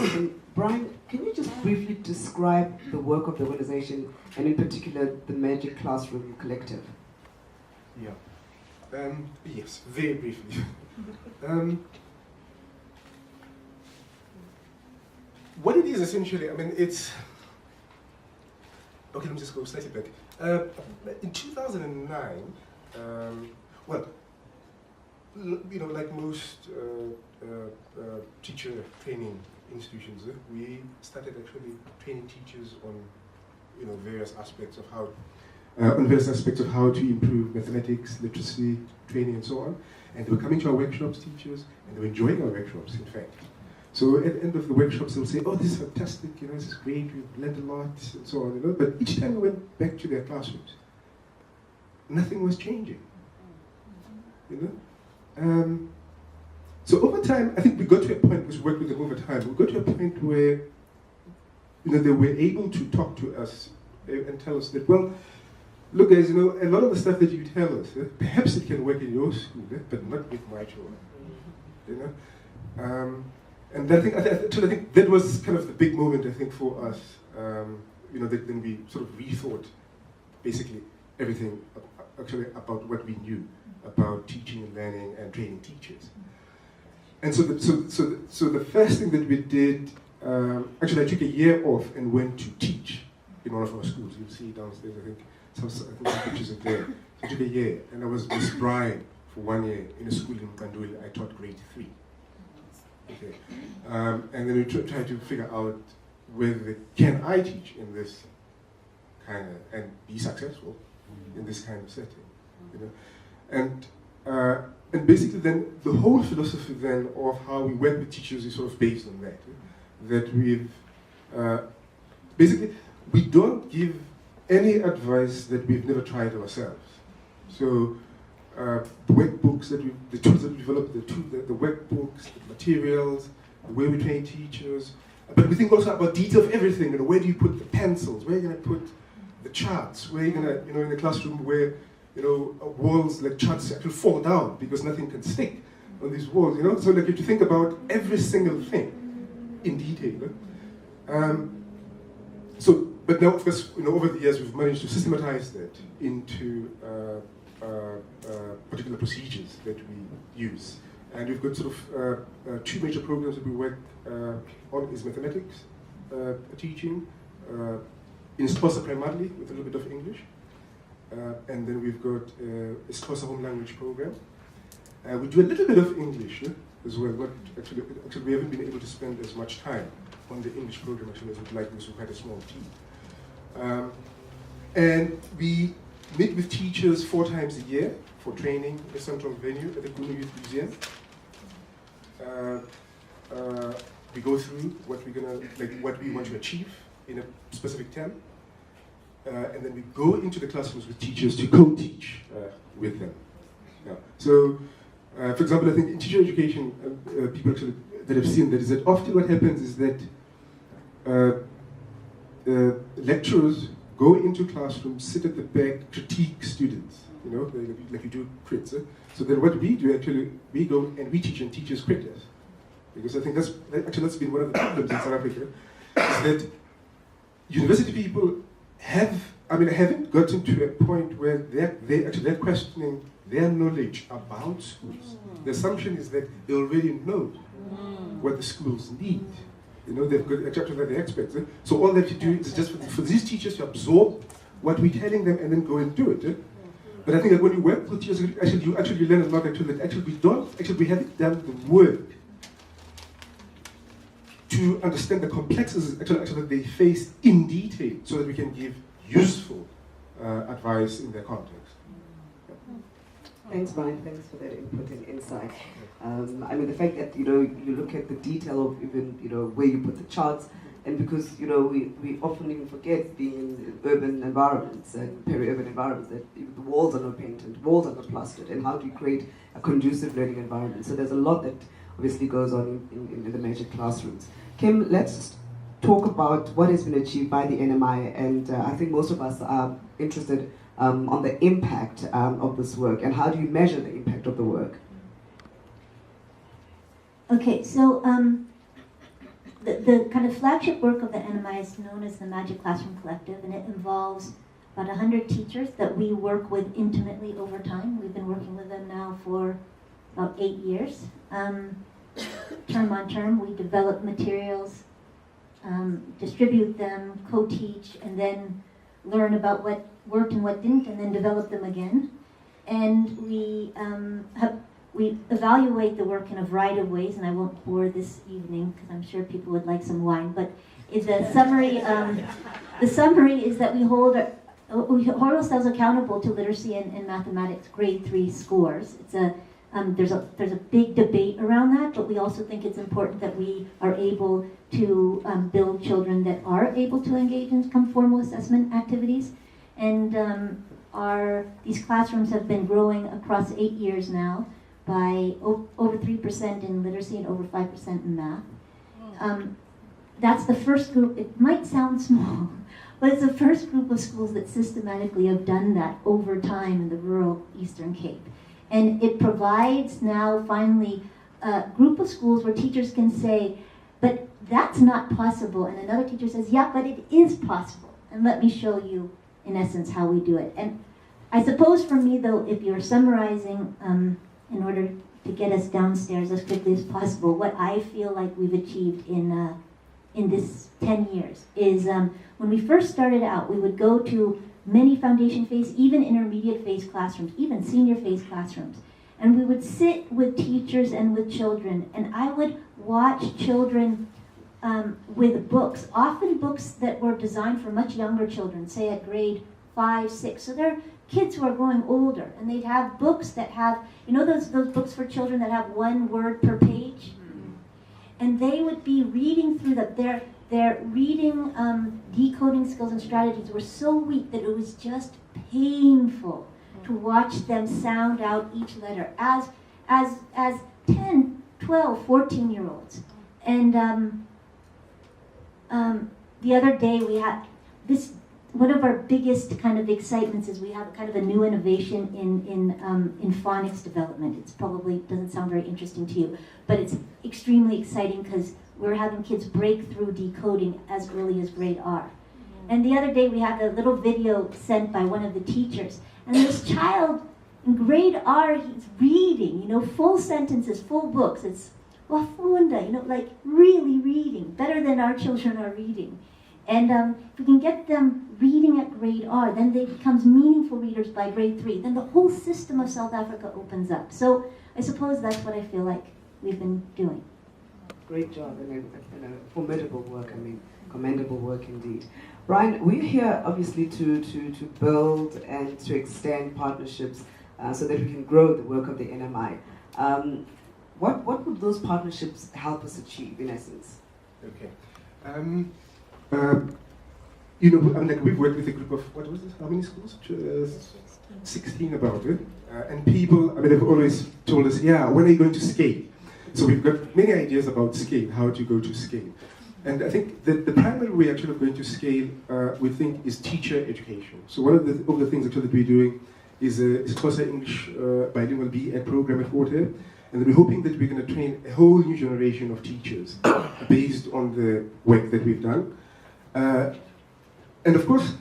Brian, can you just briefly describe the work of the organization and in particular the Magic Classroom Collective? Yeah. Yes, very briefly. What it is essentially, I mean, it's... Okay, let me just go slightly back. In 2009, well, you know, like most teacher training institutions, we started actually training teachers on, you know, various aspects of how to improve mathematics, literacy, training, and so on. And they were coming to our workshops, teachers, and they were enjoying our workshops, in fact. So at the end of the workshops, they'll say, "Oh, this is fantastic, you know, this is great, we've learned a lot," and so on, you know. But each time we went back to their classrooms, nothing was changing, you know. So over time, I think we got to a point, because we worked with them over time, we got to a point where, you know, they were able to talk to us and tell us that, well, look guys, you know, a lot of the stuff that you tell us, perhaps it can work in your school, but not with my children, you know. And I think that was kind of the big moment, I think, for us, you know, that then we sort of rethought basically everything actually about what we knew about teaching and learning and training teachers. And so the first thing that we did, actually I took a year off and went to teach in one of our schools. You'll see downstairs, I think some pictures are there. So I took a year, and I was Miss Bride for 1 year in a school in Mandela. I taught grade 3. Okay. And then we tried to figure out whether can I teach in this kind of, and be successful in this kind of setting, you know. And basically then the whole philosophy then of how we work with teachers is sort of based on that. That we've, basically, we don't give any advice that we've never tried ourselves. So the workbooks that the tools that we developed, the workbooks, the materials, the way we train teachers, but we think also about detail of everything. You know, where do you put the pencils? Where are you going to put the charts? Where are you going to, you know, in the classroom where, you know, walls like charts actually fall down because nothing can stick on these walls. You know, so like you have to think about every single thing in detail. But now, of course, you know, over the years we've managed to systematize that into particular procedures that we use. And we've got sort of 2 major programs that we work on is mathematics teaching, in Xhosa primarily, with a little bit of English. And then we've got a Xhosa home language program. We do a little bit of English as well, but actually we haven't been able to spend as much time on the English program actually as we'd like, because we're quite a small team. And we meet with teachers 4 times a year for training at a central venue at the Kunu Youth Museum. We go through what what we want to achieve in a specific term, and then we go into the classrooms with teachers to co-teach with them. Yeah. So, for example, I think in teacher education, people actually that have seen that is that often what happens is that lecturers go into classrooms, sit at the back, critique students, you know, like you do crits. So then what we do actually, we go and we teach and teachers crit us. Because I think that's been one of the problems in South Africa, is that university people haven't gotten to a point where they're questioning their knowledge about schools. The assumption is that they already know what the schools need. You know, they've got actually the experts. So all they have to do is just for these teachers to absorb what we're telling them and then go and do it. But I think that when you work with teachers, you actually learn a lot. We haven't done the work to understand the complexities actually that they face in detail, so that we can give useful advice in their context. Thanks, Brian. Thanks for that input and insight. I mean, the fact that, you know, you look at the detail of even, you know, where you put the charts, and because, you know, we often even forget, being in urban environments and peri-urban environments, that the walls are not painted, walls are not plastered, and how do you create a conducive learning environment? So there's a lot that obviously goes on in the major classrooms. Kim, let's talk about what has been achieved by the NMI, and I think most of us are interested on the impact of this work, and how do you measure the impact of the work? Okay, so the kind of flagship work of the NMI is known as the Magic Classroom Collective, and it involves about 100 teachers that we work with intimately over time. We've been working with them now for about 8 years. Term on term, we develop materials, distribute them, co-teach, and then learn about what worked and what didn't, and then develop them again. And we evaluate the work in a variety of ways, and I won't bore this evening because I'm sure people would like some wine. But the summary is that we hold ourselves accountable to literacy and mathematics grade 3 scores. There's a big debate around that, but we also think it's important that we are able to build children that are able to engage in some formal assessment activities. And these classrooms have been growing across 8 years now by over 3% in literacy and over 5% in math. That's the first group. It might sound small, but it's the first group of schools that systematically have done that over time in the rural Eastern Cape. And it provides now finally a group of schools where teachers can say, but that's not possible. And another teacher says, yeah, but it is possible. And let me show you, in essence, how we do it. And I suppose for me, though, if you're summarizing in order to get us downstairs as quickly as possible, what I feel like we've achieved in this 10 years is when we first started out, we would go to many foundation phase, even intermediate phase classrooms, even senior phase classrooms. And we would sit with teachers and with children, and I would watch children with books, often books that were designed for much younger children, say at grade 5, 6. So they're kids who are growing older, and they'd have books that have, you know those books for children that have 1 word per page? Mm-hmm. And they would be reading through their reading, decoding skills and strategies were so weak that it was just painful to watch them sound out each letter as 10, 12, 14-year-olds. And the other day we had this, one of our biggest kind of excitements is we have kind of a new innovation in phonics development. It's probably doesn't sound very interesting to you, but it's extremely exciting because we're having kids break through decoding as early as grade R. Mm-hmm. And the other day we had a little video sent by one of the teachers, and this child in grade R, he's reading, full sentences, full books. It's wafunda, like really reading, better than our children are reading. And if we can get them reading at grade R, then they become meaningful readers by grade 3. Then the whole system of South Africa opens up. So I suppose that's what I feel like we've been doing. Great job and a formidable work, commendable work indeed. Brian, we're here obviously to build and to extend partnerships so that we can grow the work of the NMI. What would those partnerships help us achieve in essence? Okay. We've worked with a group of, what was this, how many schools? 16 about it. And people, they've always told us, yeah, when are you going to scale? So we've got many ideas about scale, how to go to scale. And I think that the primary way actually of going to scale, we think, is teacher education. So one of the things actually that we're doing is Xhosa English bilingual B.Ed program at Hare. And we're hoping that we're going to train a whole new generation of teachers based on the work that we've done. And of course,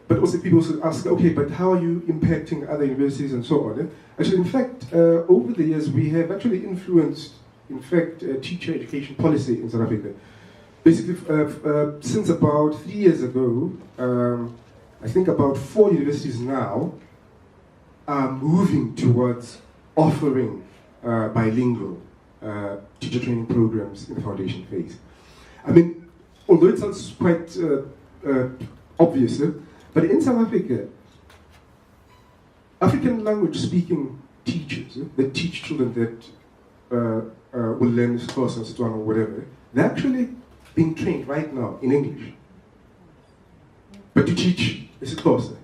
but also people also ask, okay, but how are you impacting other universities and so on? Actually, in fact, over the years, we have actually influenced, teacher education policy in South Africa. Basically, since about 3 years ago, I think about 4 universities now are moving towards offering bilingual teacher training programs in the foundation phase. Although it sounds quite obvious, but in South Africa, African language speaking teachers that teach children that will learn Xhosa, Setswana, or whatever, they're actually being trained right now in English. But to teach Xhosa,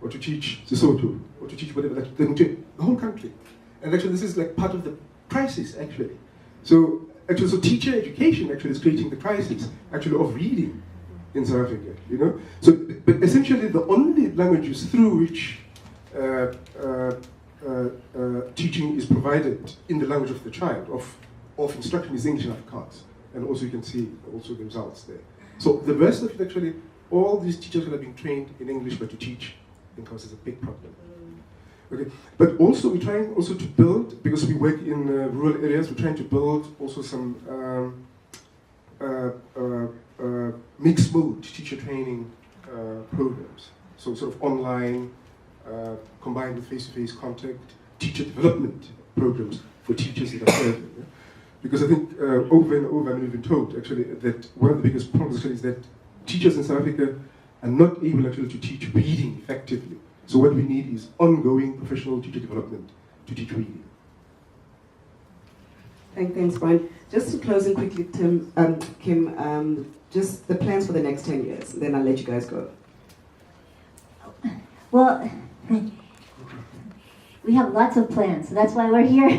or to teach Sesotho, or to teach whatever, the whole country. And actually this is like part of the crisis, actually. So teacher education actually is creating the crisis, actually, of reading in South Africa, you know? So, but essentially the only languages through which teaching is provided in the language of the child, of instruction, is English and Afrikaans. And also you can see also the results there. So the rest of it, actually, all these teachers who are being trained in English but to teach in Xhosa is a big problem. Okay, but also we're trying also to build, because we work in rural areas, we're trying to build also some mixed mode teacher training programs. So sort of online, combined with face-to-face contact, teacher development programs for teachers that are serving. Yeah? Because I think over and over, we've been told actually that one of the biggest problems actually is that teachers in South Africa are not able actually to teach reading effectively. So what we need is ongoing professional teacher development to teach reading. Thanks, Brian. Just to close in quickly, Kim, just the plans for the next 10 years, then I'll let you guys go. Well, we have lots of plans, so that's why we're here,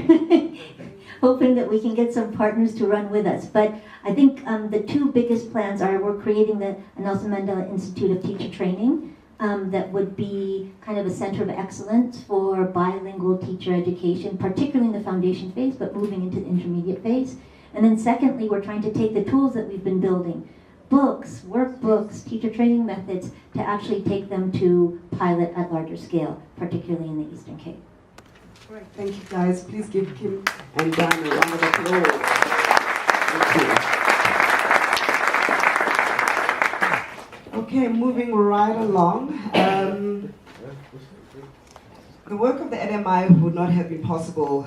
hoping that we can get some partners to run with us. But I think the two biggest plans are we're creating the Nelson Mandela Institute of Teacher Training, that would be kind of a center of excellence for bilingual teacher education, particularly in the foundation phase, but moving into the intermediate phase. And then secondly, we're trying to take the tools that we've been building, books, workbooks, teacher training methods, to actually take them to pilot at larger scale, particularly in the Eastern Cape. All right, thank you guys. Please give Kim and Dan a round of applause. Thank you. Okay, moving right along. The work of the NMI would not have been possible,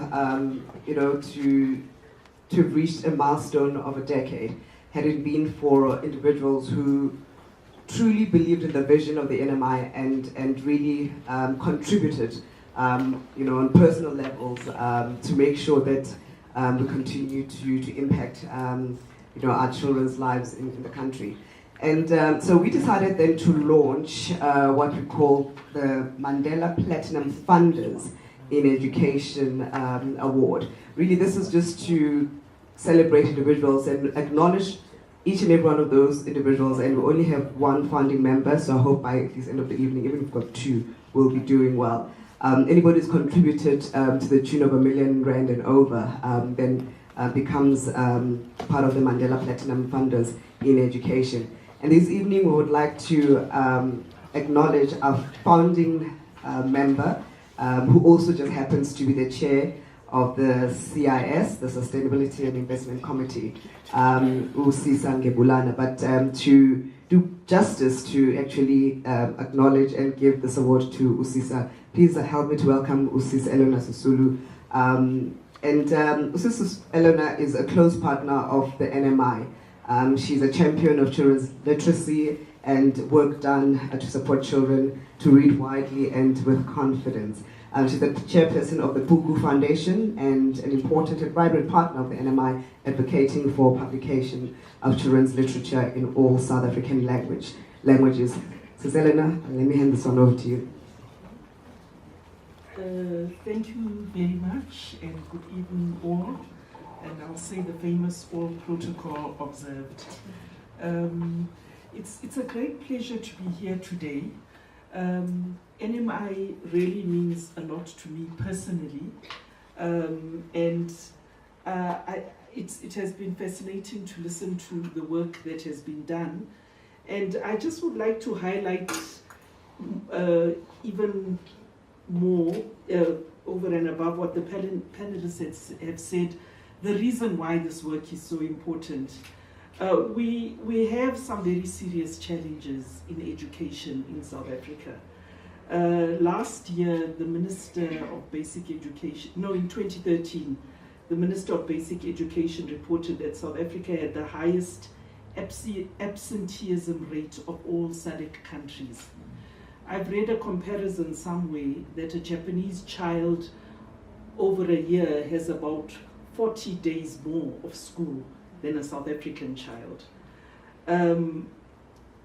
to have reached a milestone of a decade had it been for individuals who truly believed in the vision of the NMI and really contributed, on personal levels to make sure that we continue to impact, our children's lives in the country. And so we decided then to launch what we call the Mandela Platinum Funders in Education Award. Really, this is just to celebrate individuals and acknowledge each and every one of those individuals. And we only have one founding member, so I hope by the end of the evening, even if we've got two, we'll be doing well. Anybody who's contributed to the tune of R1 million and over then becomes part of the Mandela Platinum Funders in Education. And this evening we would like to acknowledge our founding member, who also just happens to be the chair of the CIS, the Sustainability and Investment Committee, Usisa Ngebulana. But to do justice to actually acknowledge and give this award to Usisa, please help me to welcome Usisa Elona Susulu. Usisa Elona is a close partner of the NMI. She's a champion of children's literacy and work done to support children to read widely and with confidence. She's the chairperson of the Puku Foundation and an important and vibrant partner of the NMI, advocating for publication of children's literature in all South African languages. So Zelena, let me hand this one over to you. Thank you very much, and good evening all. And I'll say the famous all protocol observed. It's a great pleasure to be here today. NMI really means a lot to me personally, it has been fascinating to listen to the work that has been done. And I just would like to highlight even more over and above what the panelists have said, the reason why this work is so important. We have some very serious challenges in education in South Africa. Last year, the Minister of Basic Education, in 2013, the Minister of Basic Education reported that South Africa had the highest absenteeism rate of all SADC countries. I've read a comparison somewhere that a Japanese child over a year has about 40 days more of school than a South African child.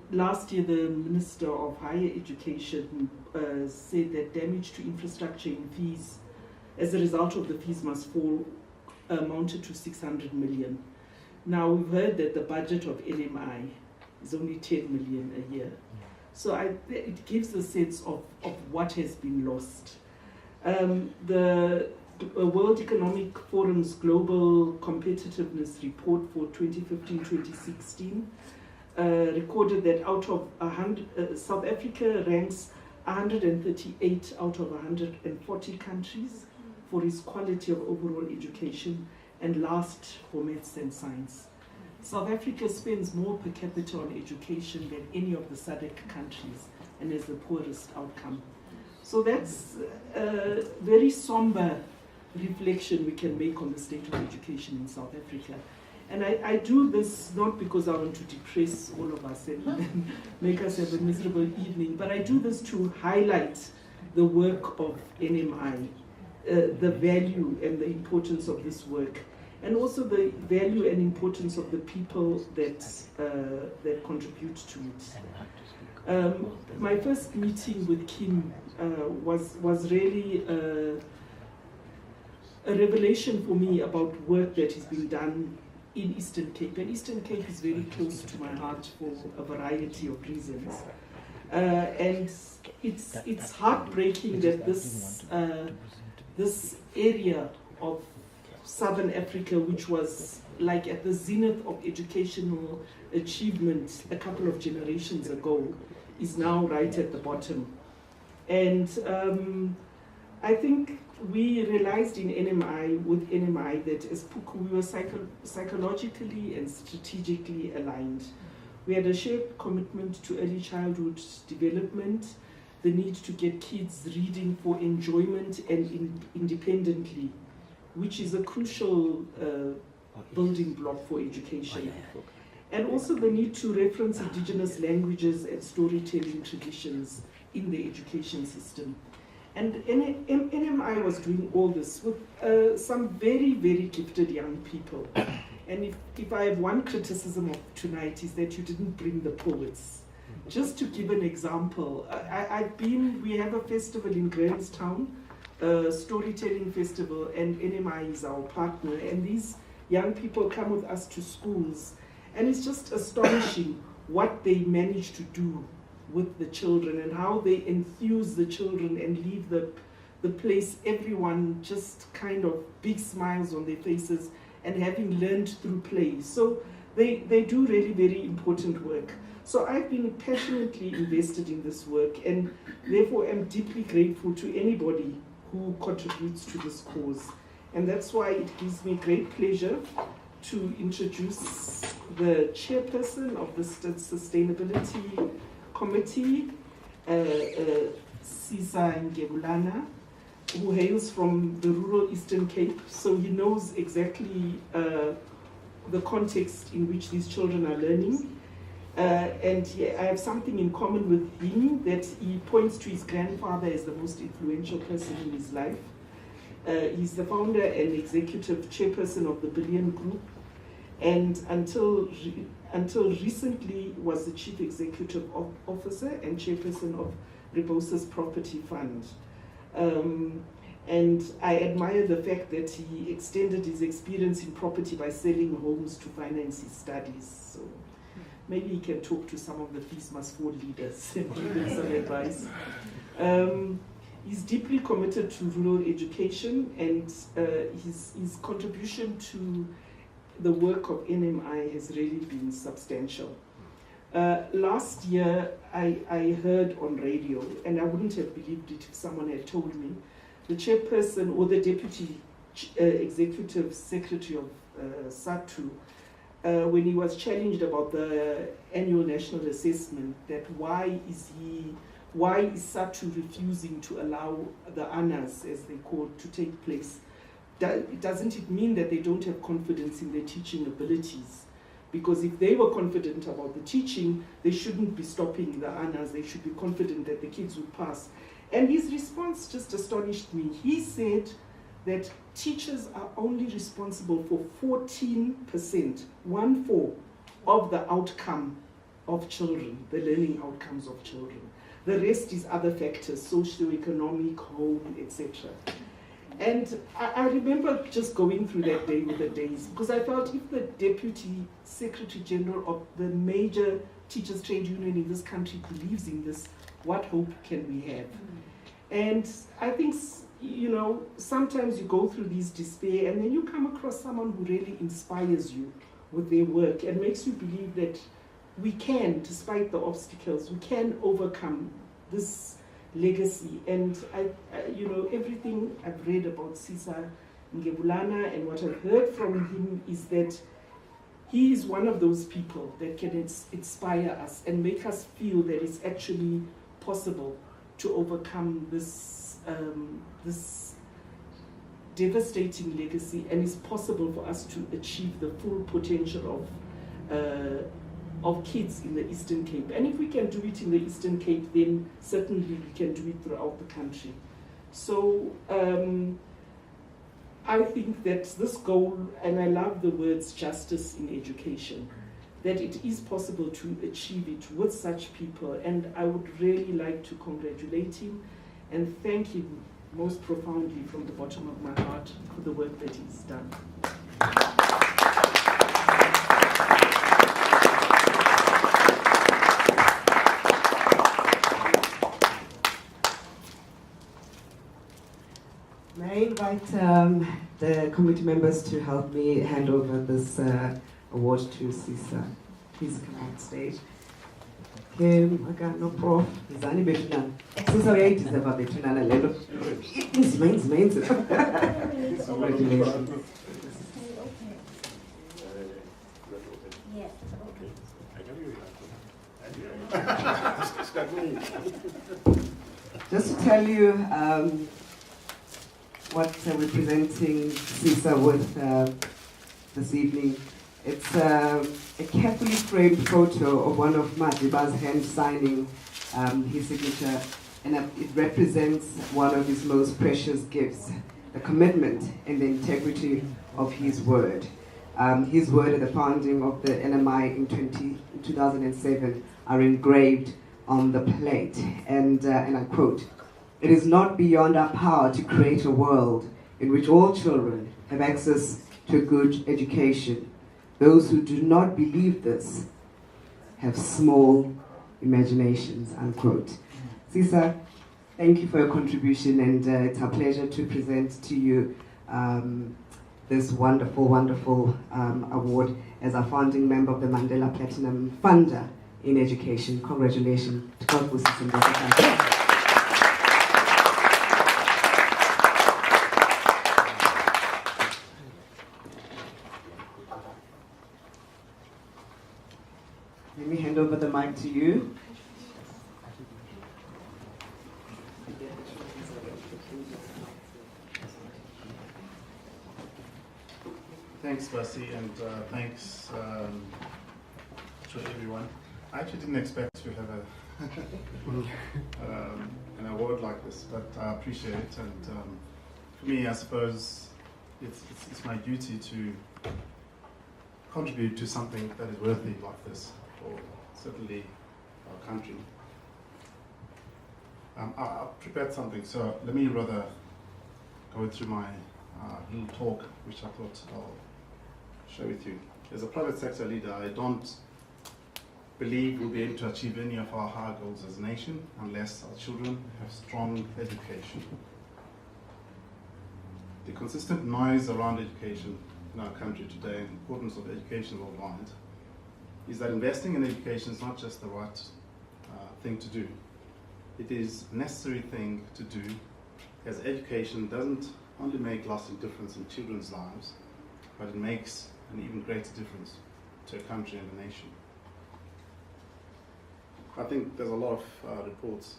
Last year, the Minister of Higher Education said that damage to infrastructure in fees, as a result of the fees must fall amounted to 600 million. Now we've heard that the budget of NMI is only 10 million a year. So it gives a sense of what has been lost. The World Economic Forum's Global Competitiveness Report for 2015-2016 recorded that out of 100, South Africa ranks 138 out of 140 countries for its quality of overall education, and last for maths and science. South Africa spends more per capita on education than any of the SADC countries and has the poorest outcome. So that's a very somber reflection we can make on the state of education in South Africa. And I do this not because I want to depress all of us and make us have a miserable evening, but I do this to highlight the work of NMI, the value and the importance of this work, and also the value and importance of the people that contribute to it. My first meeting with Kim was really a revelation for me about work that is being done in Eastern Cape. And Eastern Cape is very close to my heart for a variety of reasons. And it's heartbreaking that this area of Southern Africa, which was like at the zenith of educational achievement a couple of generations ago, is now right at the bottom. And I think we realized in NMI, with NMI, that as Puku, we were psychologically and strategically aligned. We had a shared commitment to early childhood development, the need to get kids reading for enjoyment and independently, which is a crucial building block for education. And also the need to reference indigenous languages and storytelling traditions in the education system. And NMI was doing all this with some very, very gifted young people. And if I have one criticism of tonight, is that you didn't bring the poets. Just to give an example, we have a festival in Grahamstown, a storytelling festival, and NMI is our partner. And these young people come with us to schools. And it's just astonishing what they manage to do with the children and how they enthuse the children and leave the place, everyone just kind of big smiles on their faces and having learned through play. So they do really very important work. So I've been passionately invested in this work, and therefore am deeply grateful to anybody who contributes to this cause. And that's why it gives me great pleasure to introduce the chairperson of the Sustainability Committee, Sisa Ngebulana, who hails from the rural Eastern Cape, so he knows exactly the context in which these children are learning. And I have something in common with him, that he points to his grandfather as the most influential person in his life. He's the founder and executive chairperson of the Billion Group, and until recently was the chief executive officer and chairperson of Rebosa's Property Fund. And I admire the fact that he extended his experience in property by selling homes to finance his studies. So maybe he can talk to some of the Fees Must Fall leaders and give them some advice. He's deeply committed to rural education, and his contribution to the work of NMI has really been substantial. Last year, I heard on radio, and I wouldn't have believed it if someone had told me, the chairperson or the deputy executive secretary of SATU, when he was challenged about the annual national assessment, that why is SATU refusing to allow the honors, as they call it, to take place? Doesn't it mean that they don't have confidence in their teaching abilities? Because if they were confident about the teaching, they shouldn't be stopping the honors. They should be confident that the kids would pass. And his response just astonished me. He said that teachers are only responsible for 14%, 1/4, of the outcome of children, the learning outcomes of children. The rest is other factors, socioeconomic, home, etc. And I remember just going through that day with the days, because I felt if the Deputy Secretary General of the major teachers' trade union in this country believes in this, what hope can we have? And I think, you know, sometimes you go through these despair and then you come across someone who really inspires you with their work and makes you believe that we can, despite the obstacles, we can overcome this legacy. And you know, everything I've read about Sisa Ngebulana and what I've heard from him is that he is one of those people that can inspire us and make us feel that it's actually possible to overcome this this devastating legacy, and it's possible for us to achieve the full potential of kids in the Eastern Cape. And if we can do it in the Eastern Cape, then certainly we can do it throughout the country. So I think that this goal, and I love the words justice in education, that it is possible to achieve it with such people. And I would really like to congratulate him and thank him most profoundly from the bottom of my heart for the work that he's done. May I invite the committee members to help me hand over this award to Sisa. Please come on stage. No prof. Zani Betunan. Sisa uyayideserva Betunana lelo. Inzima. Congratulations. Just to tell you what we're presenting Sisa with this evening. It's a carefully framed photo of one of Madiba's hand signing his signature, and it represents one of his most precious gifts, the commitment and the integrity of his word. His word at the founding of the NMI in 2007 are engraved on the plate, and I quote, "It is not beyond our power to create a world in which all children have access to a good education. Those who do not believe this have small imaginations," unquote. Sisa, thank you for your contribution, and it's a pleasure to present to you this wonderful award as a founding member of the Mandela Platinum Funder in Education. Congratulations. Let me hand over the mic to you. Thanks, Basi, and thanks to everyone. I actually didn't expect to have an award like this, but I appreciate it. And for me, I suppose it's my duty to contribute to something that is worthy like this, for certainly our country. I've prepared something, so let me rather go through my little talk, which I thought I'll share with you. As a private sector leader, I don't believe we'll be able to achieve any of our high goals as a nation unless our children have strong education. The consistent noise around education in our country today and the importance of education worldwide is that investing in education is not just the right thing to do. It is a necessary thing to do, as education doesn't only make lasting difference in children's lives, but it makes an even greater difference to a country and a nation. I think there's a lot of reports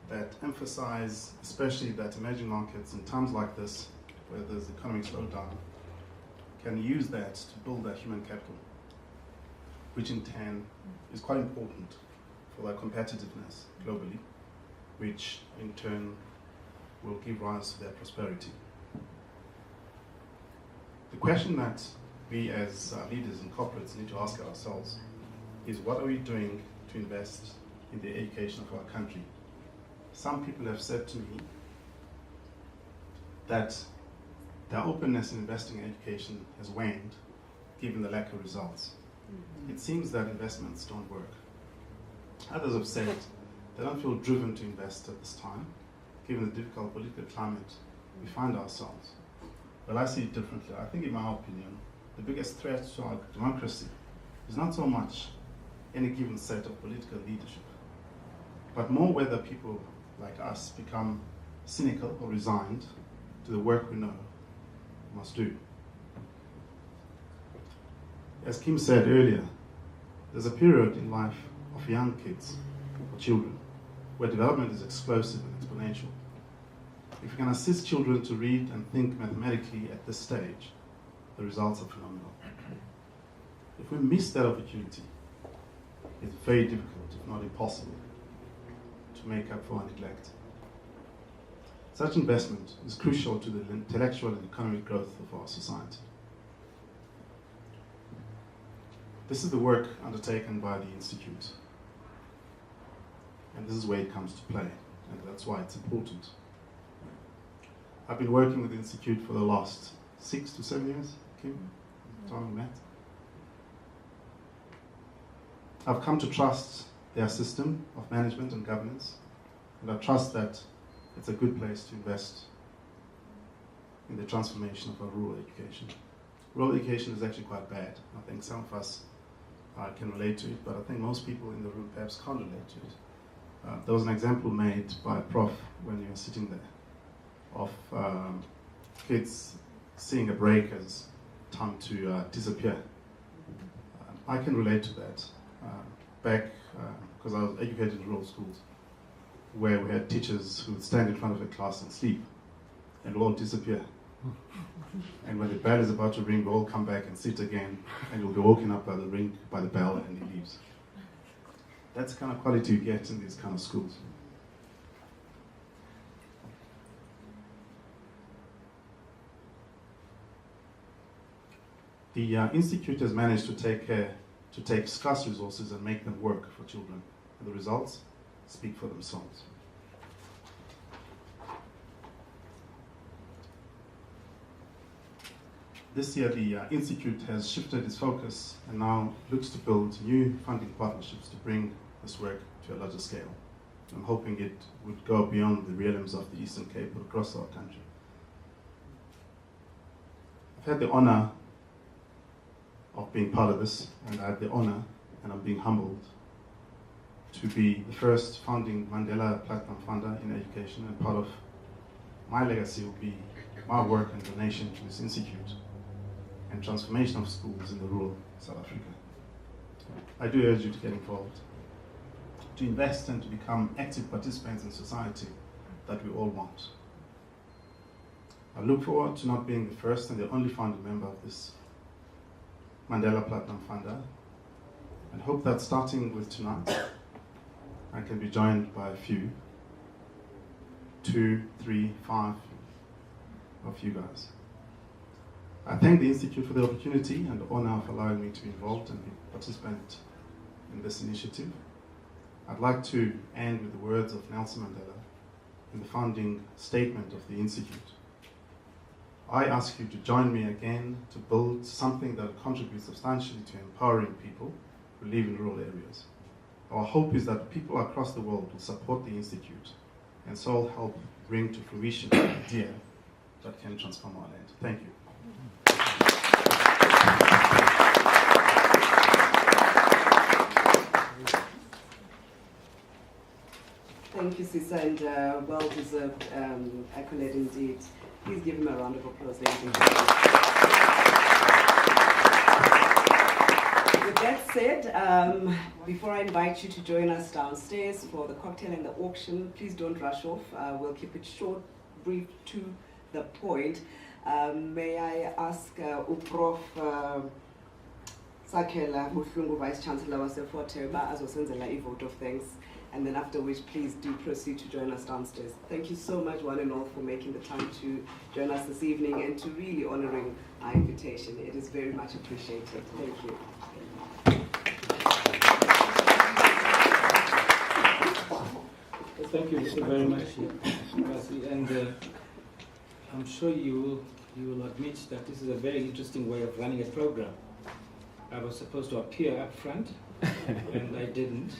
that emphasize, especially that emerging markets in times like this, where there's economic slowdown, can use that to build their human capital, which in turn is quite important for their competitiveness globally, which in turn will give rise to their prosperity. The question that we as leaders and corporates need to ask ourselves is, what are we doing to invest in the education of our country? Some people have said to me that their openness in investing in education has waned given the lack of results. It seems that investments don't work. Others have said they don't feel driven to invest at this time, given the difficult political climate we find ourselves. Well, I see it differently. I think, in my opinion, the biggest threat to our democracy is not so much any given set of political leadership, but more whether people like us become cynical or resigned to the work we know we must do. As Kim said earlier, there's a period in life of young kids or children where development is explosive and exponential. If we can assist children to read and think mathematically at this stage, the results are phenomenal. If we miss that opportunity, it's very difficult, if not impossible, to make up for our neglect. Such investment is crucial to the intellectual and economic growth of our society. This is the work undertaken by the Institute, and this is where it comes to play, and that's why it's important. I've been working with the Institute for the last 6 to 7 years, Kim, time we met. I've come to trust their system of management and governance, and I trust that it's a good place to invest in the transformation of our rural education. Rural education is actually quite bad. I think some of us can relate to it, but I think most people in the room perhaps can't relate to it. There was an example made by a prof when you were sitting there of kids seeing a break as time to disappear. I can relate to that. Back, because I was educated in rural schools, where we had teachers who would stand in front of a class and sleep, and all disappear. And when the bell is about to ring, we all come back and sit again, and you'll be woken up by the ring, by the bell, and he leaves. That's the kind of quality you get in these kind of schools. The Institute has managed to take scarce resources and make them work for children, and the results speak for themselves. This year, the Institute has shifted its focus and now looks to build new funding partnerships to bring this work to a larger scale. I'm hoping it would go beyond the realms of the Eastern Cape but across our country. I've had the honor of being part of this, and I had the honor, and I'm being humbled, to be the first founding Mandela Platinum Funder in education, and part of my legacy will be my work and donation to this institute and transformation of schools in the rural South Africa. I do urge you to get involved, to invest and to become active participants in society that we all want. I look forward to not being the first and the only founding member of this Mandela Platinum Funder, and hope that starting with tonight, I can be joined by a few, 2, 3, 5 of you guys. I thank the Institute for the opportunity and the honor of allowing me to be involved and be a participant in this initiative. I'd like to end with the words of Nelson Mandela in the founding statement of the Institute. I ask you to join me again to build something that contributes substantially to empowering people who live in rural areas. Our hope is that people across the world will support the Institute and so help bring to fruition an idea that can transform our land. Thank you. Thank you, Sisa, and well-deserved accolade indeed. Please give him a round of applause, ladies and gentlemen. With that said, before I invite you to join us downstairs for the cocktail and the auction, please don't rush off. We'll keep it short, brief, to the point. May I ask Prof. Sakela Buhlungu, Vice Chancellor waseForteba, azosenzela a vote of thanks, and then after which please do proceed to join us downstairs. Thank you so much, one and all, for making the time to join us this evening and to really honoring our invitation. It is very much appreciated. Thank you. Thank you very much, Mercy. And I'm sure you will admit that this is a very interesting way of running a program. I was supposed to appear up front, and I didn't.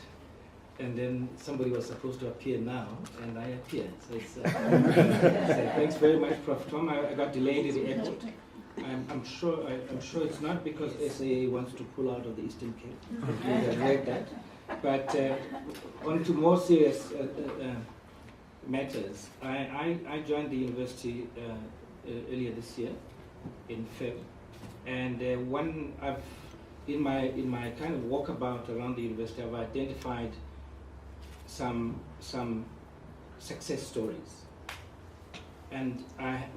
And then somebody was supposed to appear now, and I appeared. So it's, so thanks very much, Prof. Tom. I got delayed at the airport. I'm sure it's not because SAA wants to pull out of the Eastern Cape. I've read that. But on to more serious matters. I joined the university earlier this year in Feb, and in my kind of walkabout around the university, I've identified some success stories. And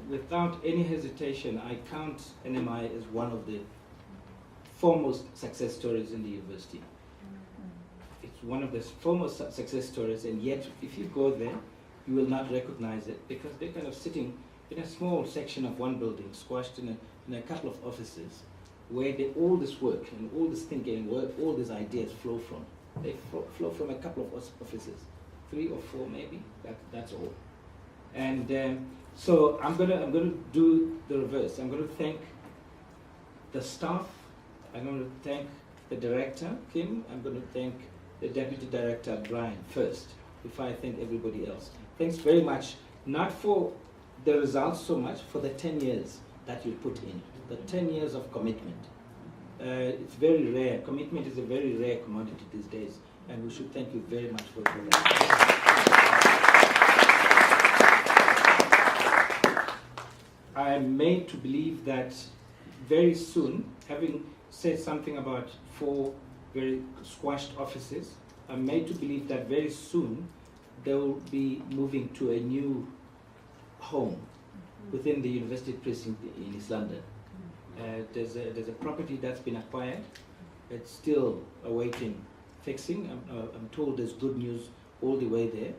without any hesitation, I count NMI as one of the foremost success stories in the university. It's one of the foremost success stories, and yet if you go there, you will not recognize it because they're kind of sitting in a small section of one building, squashed in a couple of offices, where all this work and all this thinking and all these ideas flow from. They flow from a couple of offices, 3 or 4 maybe. That's all. And so I'm gonna do the reverse. I'm going to thank the staff. I'm going to thank the director, Kim. I'm going to thank the deputy director, Brian, first, before I thank everybody else. Thanks very much, not for the results so much, for the 10 years that you put in, the 10 years of commitment. It's very rare. Commitment is a very rare commodity these days, and we should thank you very much for that. I am made to believe that very soon, having said something about 4 very squashed offices, I'm made to believe that very soon they will be moving to a new home within the university precinct in East London. There's a property that's been acquired. It's still awaiting fixing. I'm told there's good news all the way there,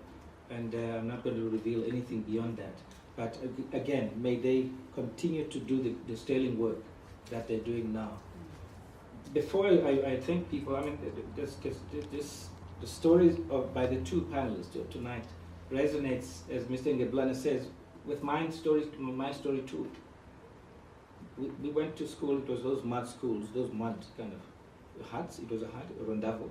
and I'm not going to reveal anything beyond that. But again, may they continue to do the sterling work that they're doing now. Before I thank people, I mean, the stories by the 2 panelists tonight resonates, as Mr. Ngeblana says, with my story too. We went to school. It was those mud schools, those mud kind of huts. It was a hut, a rondavo,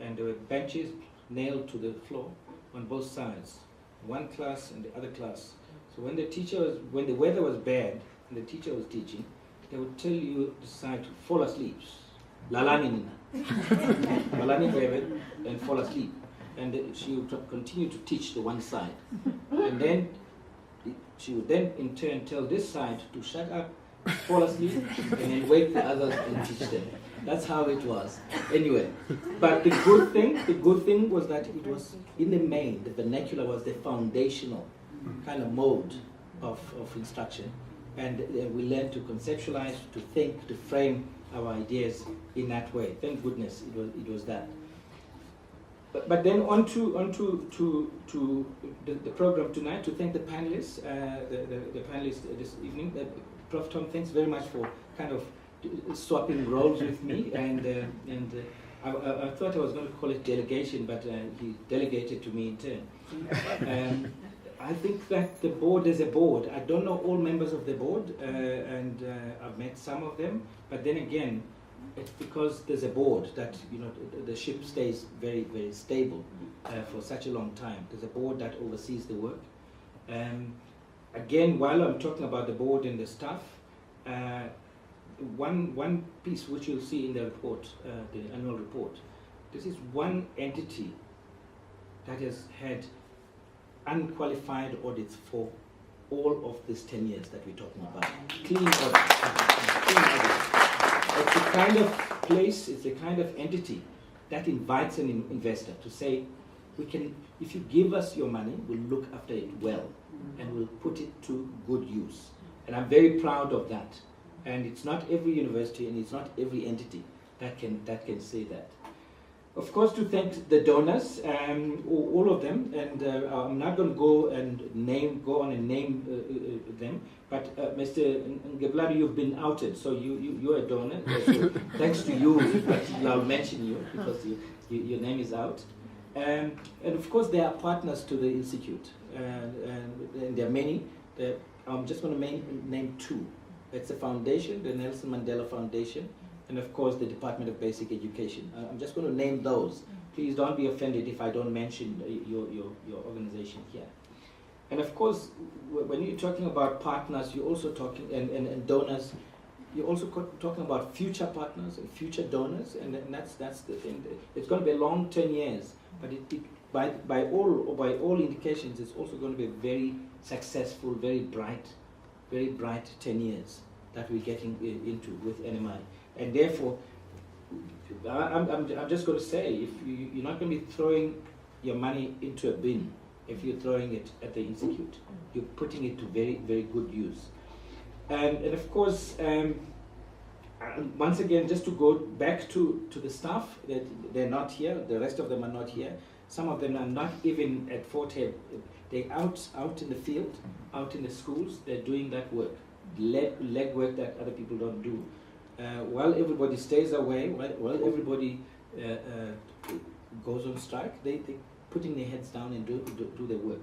and there were benches nailed to the floor on both sides, one class and the other class. So when the weather was bad and the teacher was teaching, they would tell you the side to fall asleep. Lalani nina. Lalani baby, and fall asleep. And she would continue to teach the one side. And then she would then in turn tell this side to shut up, fall asleep, and then wake the others and teach them. That's how it was. Anyway, but the good thing was that it was in the main, the vernacular was the foundational kind of mode of instruction. And we learned to conceptualize, to think, to frame our ideas in that way. Thank goodness it was that. But then on to the program tonight, to thank the panelists, the panelists this evening. Prof. Tom, thanks very much for kind of swapping roles with me, and I thought I was going to call it delegation, but he delegated to me in turn. I think that the board is a board. I don't know all members of the board, and I've met some of them, but then again, it's because there's a board that, the ship stays very, very stable for such a long time. There's a board that oversees the work. Again, while I'm talking about the board and the staff, one piece which you'll see in the report, the annual report, this is one entity that has had unqualified audits for all of these 10 years that we're talking about. Clean audits. It's the kind of place, it's the kind of entity that invites an investor to say, if you give us your money, we'll look after it well, and we'll put it to good use. And I'm very proud of that. And it's not every university and it's not every entity that can say that. Of course, to thank the donors, all of them, and I'm not going to go on and name them, but Mr. Ngeblana, you've been outed, so you're a donor. So thanks to you, I'll mention you because your name is out. And of course, there are partners to the institute, and there are many. I'm just going to name two. It's the foundation, the Nelson Mandela Foundation, and of course the Department of Basic Education. I'm just going to name those. Please don't be offended if I don't mention your organization here. And of course, when you're talking about partners, you're also talking, and donors, you're also talking about future partners and future donors, and that's the thing. It's going to be a long 10 years, but by all indications, it's also going to be a very successful, very bright 10 years that we're getting into with NMI. And therefore, I'm just going to say, if you're not going to be throwing your money into a bin, if you're throwing it at the institute, you're putting it to very, very good use. And of course, once again, just to go back to the staff, that they're not here, the rest of them are not here. Some of them are not even at Fort Hare. They're out in the field, out in the schools, they're doing that work, leg work that other people don't do. While everybody stays away, while everybody goes on strike, they're putting their heads down and do their work.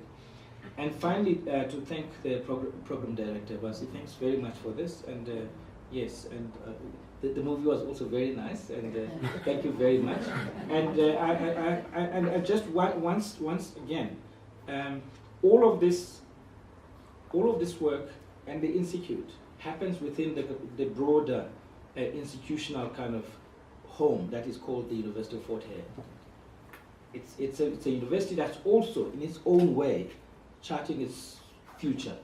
And finally, to thank the program director, Basi, thanks very much for this. And yes, and the movie was also very nice, and thank you very much. And I just once again, all of this work and the institute happens within the broader institutional kind of home that is called the University of Fort Hare. It's a university that's also, in its own way, charting its future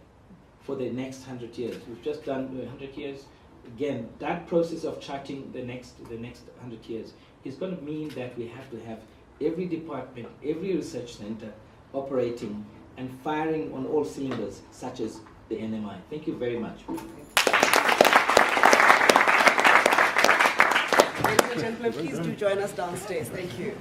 for the next 100 years. We've just done 100 years. Again, that process of charting the next 100 years is going to mean that we have to have every department, every research center operating and firing on all cylinders, such as the NMI. Thank you very much. Ladies and gentlemen, please do join us downstairs. Thank you.